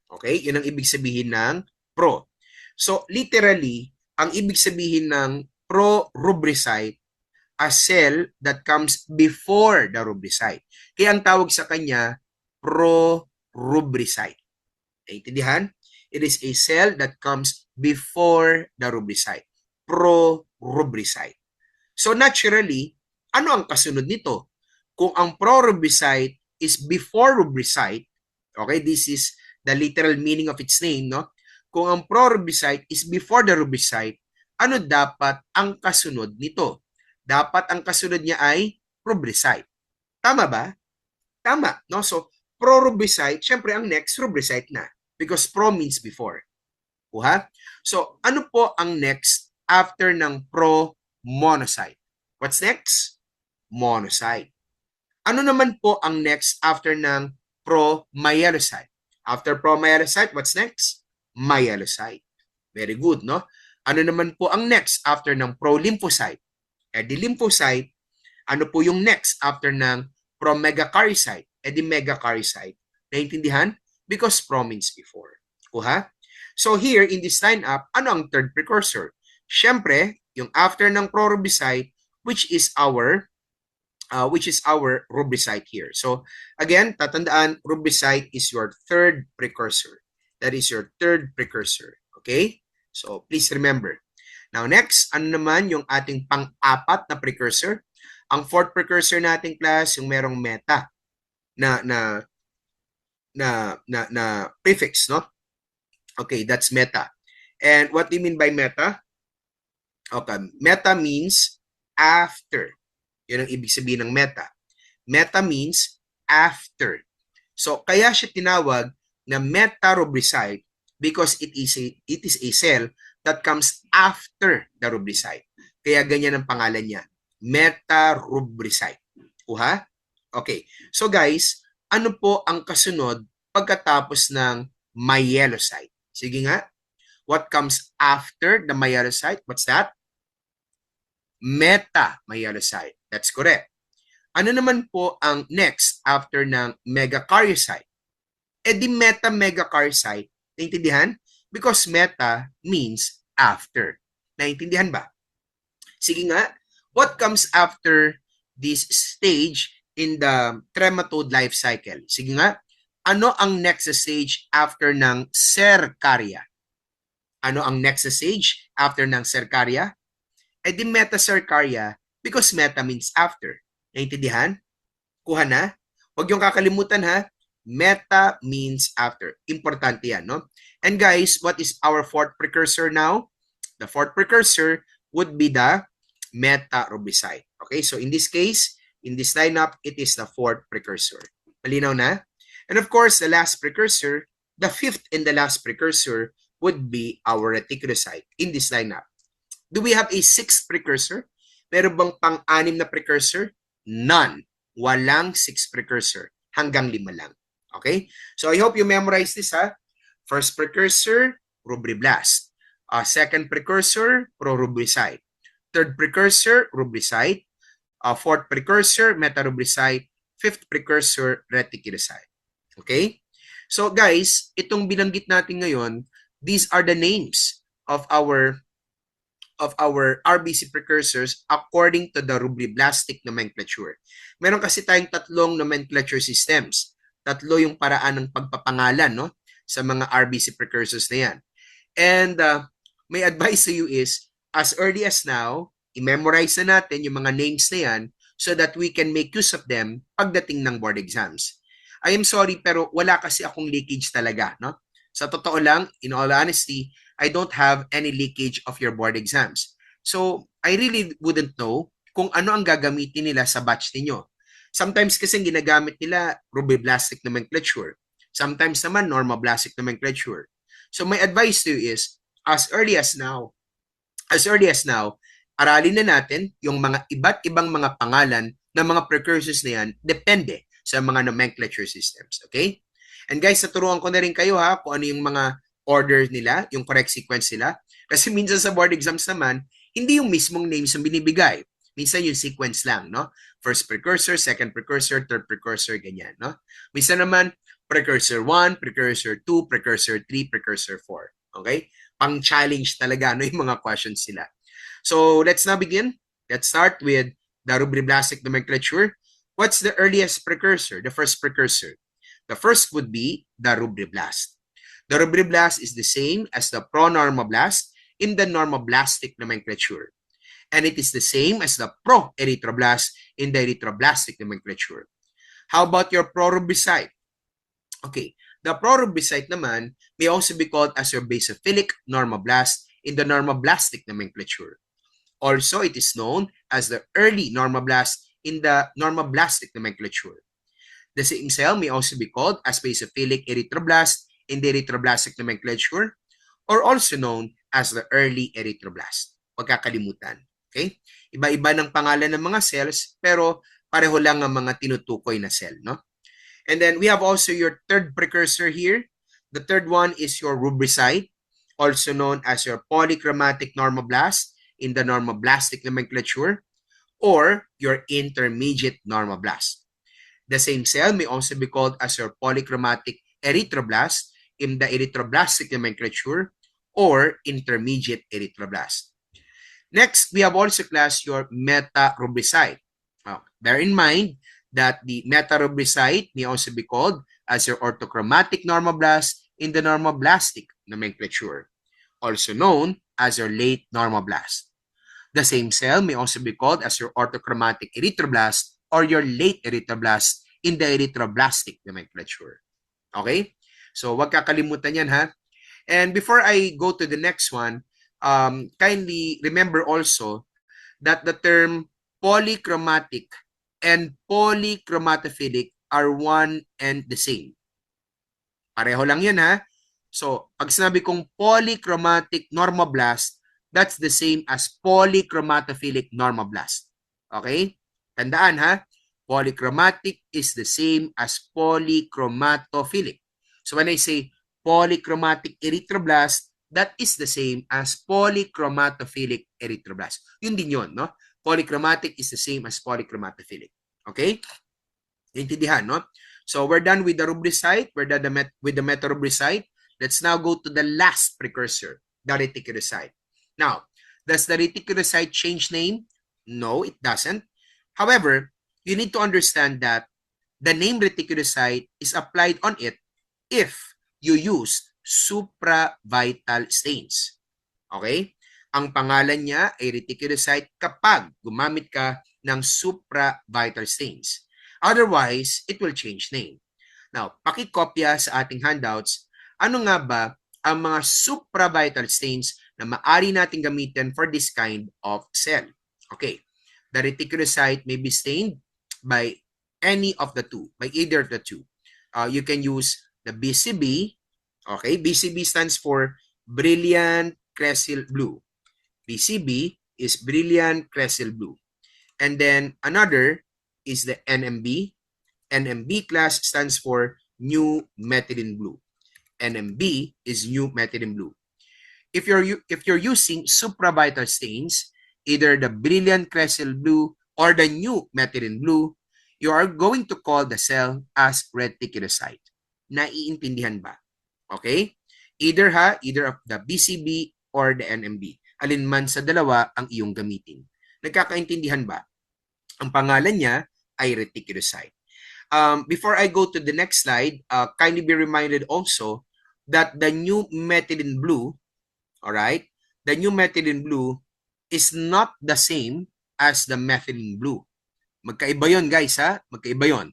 Okay? Yun ang ibig sabihin ng pro. So, literally, ang ibig sabihin ng pro-rubricide, a cell that comes before the rubricide. Kaya ang tawag sa kanya, pro-rubricide. Naintindihan? It is a cell that comes before the rubricide. Pro-rubricide. So naturally, ano ang kasunod nito? Kung ang pro-rubricide is before rubricide, okay, this is the literal meaning of its name, no? Kung ang pro-rubricide is before the rubricide, ano dapat ang kasunod nito? Dapat ang kasunod niya ay rubricide. Tama ba? Tama, no? So, pro-rubricide, syempre ang next rubricide na because pro means before. Kuha? So, ano po ang next after ng pro-monocyte? What's next? Monocyte. Ano naman po ang next after ng pro-myelocyte? After pro-myelocyte, what's next? Myelocyte. Very good, no? Ano naman po ang next after ng pro-lymphocyte? Di lymphocyte. Ano po yung next after ng pro-megakaryocyte? Di megakaryocyte. Naintindihan? Because pro means before. Kuha? So here, in this lineup, ano ang third precursor? Siyempre, yung after ng pro-rubricide, which is our rubricide here. So again, tatandaan, rubricide is your third precursor. That is your third precursor. Okay? So please remember. Now next, ano naman yung ating pang-apat na precursor? Ang fourth precursor nating, class, yung merong meta na prefix, no? Okay, that's meta. And what do you mean by meta? Okay, meta means after. Yun ang ibig sabihin ng meta. Meta means after. So, kaya siya tinawag na meta-rubricide because it is a cell that comes after the rubricide. Kaya ganyan ang pangalan niya. Meta-rubricide. Kuha? Okay. So guys, ano po ang kasunod pagkatapos ng myelocyte? Sige nga. What comes after the myelocyte? What's that? Meta-myelocyte. That's correct. Ano naman po ang next after ng megakaryocyte? Di meta-megakaryocyte. Naintindihan? Because meta means after. Naintindihan ba? Sige nga. What comes after this stage in the trematode life cycle. Sige nga, ano ang next stage after ng cercaria? Ano ang next stage after ng cercaria? Eh di metacercaria because meta means after. Naintindihan? Kuha na? Huwag yung kakalimutan ha. Meta means after. Importante yan, no? And guys, what is our fourth precursor now? The fourth precursor would be the meta-rubicide. Okay, so in this case, in this lineup, it is the fourth precursor. Malinaw na? And of course, the last precursor, the fifth and the last precursor would be our reticulocyte in this lineup. Do we have a sixth precursor? Meron bang pang-anim na precursor? None. Walang sixth precursor. Hanggang 5 lang. Okay? So I hope you memorize this ha. First precursor, rubriblast. Second precursor, prorubicide. Third precursor, rubricide. Fourth precursor, metarubricide. Fifth precursor, reticulocyte. Okay? So guys, itong binanggit natin ngayon, these are the names of our RBC precursors according to the rubriblastic nomenclature. Meron kasi tayong tatlong nomenclature systems. Tatlo yung paraan ng pagpapangalan, no, sa mga RBC precursors na yan. And my advice to you is, as early as now, i-memorize na natin yung mga names na yan so that we can make use of them pagdating ng board exams. I am sorry, pero wala kasi akong leakage talaga, no? Sa totoo lang, in all honesty, I don't have any leakage of your board exams. So, I really wouldn't know kung ano ang gagamitin nila sa batch ninyo. Sometimes kasi ginagamit nila rubiblastic nomenclature. Sometimes naman normoblastic nomenclature. So, my advice to you is, as early as now, aralin na natin yung mga iba't ibang mga pangalan ng mga precursors na yan, depende sa mga nomenclature systems. Okay? And guys, naturuan ko na rin kayo ha, kung ano yung mga order nila, yung correct sequence nila. Kasi minsan sa board exams naman, hindi yung mismong names ang binibigay. Minsan yung sequence lang, no? First precursor, second precursor, third precursor, ganyan, no? Minsan naman, precursor 1, precursor 2, precursor 3, precursor 4. Okay? Pang-challenge talaga, no, yung mga questions sila. So, let's now begin. Let's start with the rubriblastic nomenclature. What's the earliest precursor, the first precursor? The first would be the rubriblast. The rubriblast is the same as the pronormoblast in the normoblastic nomenclature. And it is the same as the proerythroblast in the erythroblastic nomenclature. How about your prorubicide? Okay, the prorubicide naman may also be called as your basophilic normoblast in the normoblastic nomenclature. Also, it is known as the early normoblast in the normoblastic nomenclature. The same cell may also be called as basophilic erythroblast in the erythroblastic nomenclature, or also known as the early erythroblast. Huwag kakalimutan. Okay? Iba-iba ng pangalan ng mga cells, pero pareho lang ang mga tinutukoy na cell, no? And then we have also your third precursor here. The third one is your rubricide, also known as your polychromatic normoblast in the normoblastic nomenclature, or your intermediate normoblast. The same cell may also be called as your polychromatic erythroblast in the erythroblastic nomenclature, or intermediate erythroblast. Next, we have also classed your metarubricide. Bear in mind that the metarubricide may also be called as your orthochromatic normoblast in the normoblastic nomenclature, also known as your late normoblast. The same cell may also be called as your orthochromatic erythroblast or your late erythroblast in the erythroblastic nomenclature. Okay? So, wag kakalimutan yan ha. And before I go to the next one, kindly remember also that the term polychromatic and polychromatophilic are one and the same. Pareho lang yan ha. So, pag sinabi kong polychromatic normoblast, that's the same as polychromatophilic normoblast. Okay? Tandaan ha, polychromatic is the same as polychromatophilic. So when I say polychromatic erythroblast, that is the same as polychromatophilic erythroblast. Yun din yun, no? Polychromatic is the same as polychromatophilic. Okay? Intindihan, no? So we're done with the rubricide. We're done with the metarubricide. Let's now go to the last precursor, the reticulocyte. Now, does the reticulocyte change name? No, it doesn't. However, you need to understand that the name reticulocyte is applied on it if you use supravital stains. Okay? Ang pangalan niya ay reticulocyte kapag gumamit ka ng supravital stains. Otherwise, it will change name. Now, pakikopya sa ating handouts, ano nga ba ang mga supravital stains na maaari natin gamitin for this kind of cell? Okay, the reticulocyte may be stained by any of the two, by either of the two. You can use the BCB. Okay, BCB stands for Brilliant Crescil Blue. BCB is Brilliant Crescil Blue. And then another is the NMB. NMB class stands for New Methylene Blue. NMB is New Methylene Blue. If you're using supravital stains, either the Brilliant Crescil Blue or the New Methylene Blue, you are going to call the cell as reticulocyte. Naiintindihan ba? Okay? Either of the BCB or the NMB. Alin man sa dalawa ang iyong gamitin. Nagkakaintindihan ba? Ang pangalan niya ay reticulocyte. Before I go to the next slide, kindly be reminded also that the New Methylene Blue, alright, the New Methylene Blue is not the same as the methylene blue. Magkaiba yon guys ha, magkaiba yon.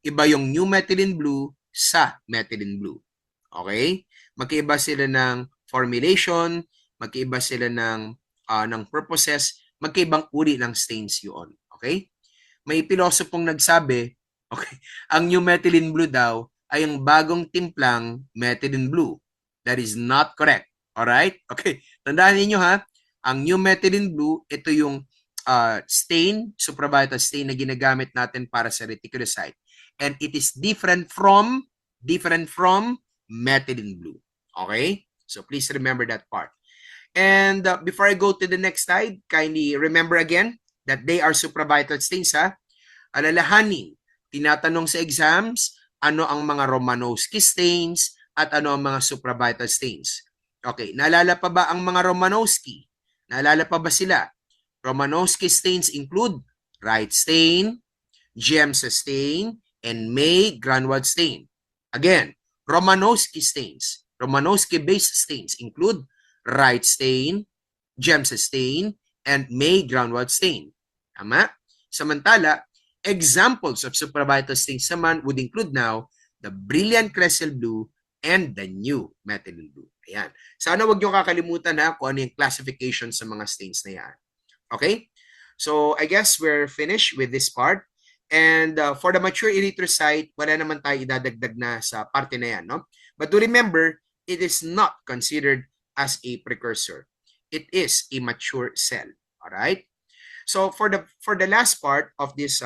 Iba yung New Methylene Blue sa methylene blue. Okay? Magkaiba sila ng formulation, magkaiba sila ng purposes, magkaibang uri ng stains yun. Okay? May pilosopong nagsabi, okay, ang New Methylene Blue daw ay ang bagong timplang methylene blue. That is not correct. Alright? Okay. Tandaan niyo ha, ang New Methylene Blue, ito yung stain, supravital stain na ginagamit natin para sa reticulocyte. And it is different from methylene blue. Okay? So please remember that part. And before I go to the next slide, kindly remember again that they are supravital stains ha. Alalahanin, tinatanong sa exams, ano ang mga Romanowski stains at ano ang mga supravital stains. Okay, naalala pa ba ang mga Romanowski? Naalala pa ba sila? Romanowski stains include Wright stain, Giemsa stain, and May-Grunwald stain. Again, Romanowski stains, Romanowski-based stains include Wright stain, Giemsa stain, and May-Grunwald stain. Tama? Samantala, examples of supravital stains naman would include now the Brilliant Crescil Blue and the New Methylene Blue. Ayan. Sana wag niyo kakalimutan na kung ano yung classification sa mga stains na yan. Okay? So, I guess we're finished with this part. And for the mature erythrocyte, wala naman tayo idadagdag na sa parte na yan. No? But to remember, it is not considered as a precursor. It is a mature cell. Alright? So, for the last part of this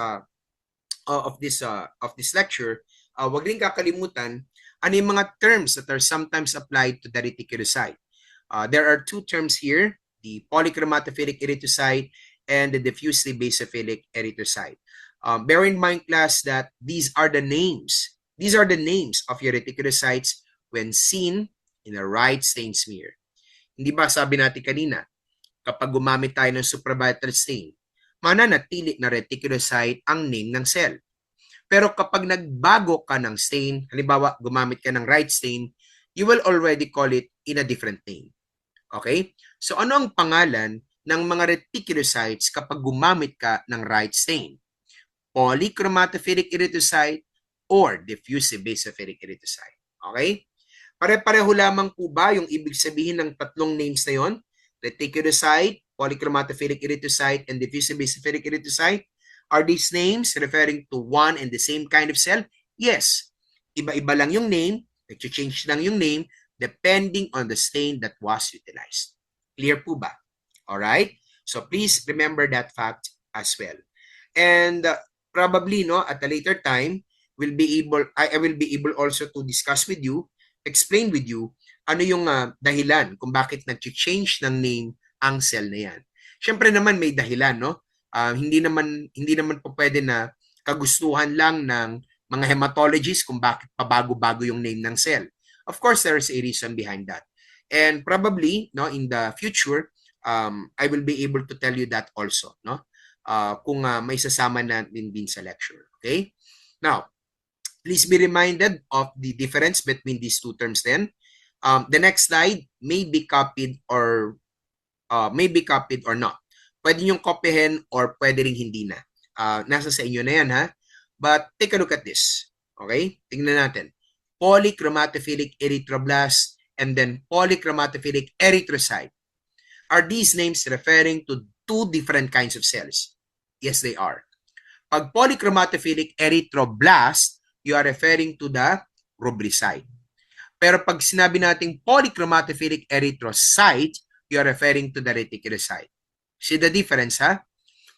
lecture, wag rin kakalimutan ano yung mga terms that are sometimes applied to the reticulocyte. There are two terms here, the polychromatophilic erythrocyte and the diffusely basophilic erythrocyte. Bear in mind, class, that these are the names. These are the names of your reticulocytes when seen in a right stain smear. Hindi ba sabi natin kanina, kapag gumamit tayo ng supravital stain, mananatili na reticulocyte ang name ng cell. Pero kapag nagbago ka ng stain, halimbawa gumamit ka ng right stain, you will already call it in a different name. Okay? So ano ang pangalan ng mga reticulocytes kapag gumamit ka ng right stain? Polychromatophilic erythrocyte or diffusive basophilic erythrocyte. Okay? Pare-pareho lamang po ba yung ibig sabihin ng tatlong names na yon? Reticulocyte, polychromatophilic erythrocyte, and diffusive basophilic erythrocyte? Are these names referring to one and the same kind of cell? Yes. Iba-iba lang yung name, nag-change lang yung name, depending on the stain that was utilized. Clear po ba? Alright? So please remember that fact as well. And probably no, at a later time, I will be able also to discuss with you, explain with you, ano yung dahilan kung bakit nag-change ng name ang cell na yan. Siyempre naman may dahilan, no? Hindi naman po pwede na kagustuhan lang ng mga hematologists kung bakit pabago-bago yung name ng cell. Of course, there is a reason behind that. And probably, no, in the future, I will be able to tell you that also, no? kung may sasama natin din sa lecture. Okay? Now, please be reminded of the difference between these two terms then. The next slide may be copied or not. Pwede niyong kopyahin or pwede ring hindi na. Nasa sa inyo na yan ha. But take a look at this. Okay? Tingnan natin. Polychromatophilic erythroblast and then polychromatophilic erythrocyte. Are these names referring to two different kinds of cells? Yes, they are. Pag polychromatophilic erythroblast, you are referring to the rubricide. Pero pag sinabi nating polychromatophilic erythrocyte, you are referring to the reticulocyte. See the difference, ha?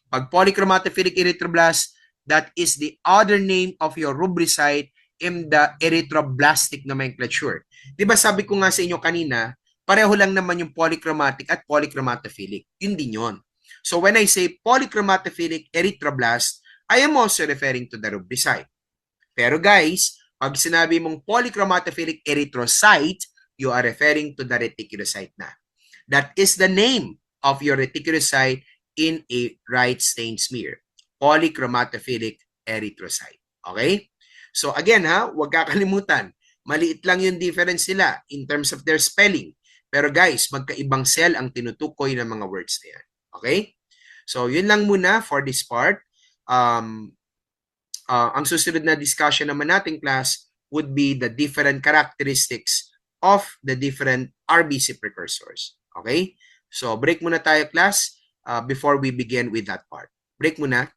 Pag polychromatophilic erythroblast, that is the other name of your rubricide in the erythroblastic nomenclature. Di ba sabi ko nga sa inyo kanina, pareho lang naman yung polychromatic at polychromatophilic. Yun din yun. So when I say polychromatophilic erythroblast, I am also referring to the rubricide. Pero guys, pag sinabi mong polychromatophilic erythrocyte, you are referring to the reticulocyte na. That is the name of your reticulocyte in a right stain smear. Polychromatophilic erythrocyte. Okay? So again ha, huwag kakalimutan. Maliit lang yung difference nila in terms of their spelling. Pero guys, magkaibang cell ang tinutukoy ng mga words na yan. Okay? So yun lang muna for this part. Ang susunod na discussion naman nating class would be the different characteristics of the different RBC precursors. Okay? So break muna tayo class before we begin with that part. Break muna.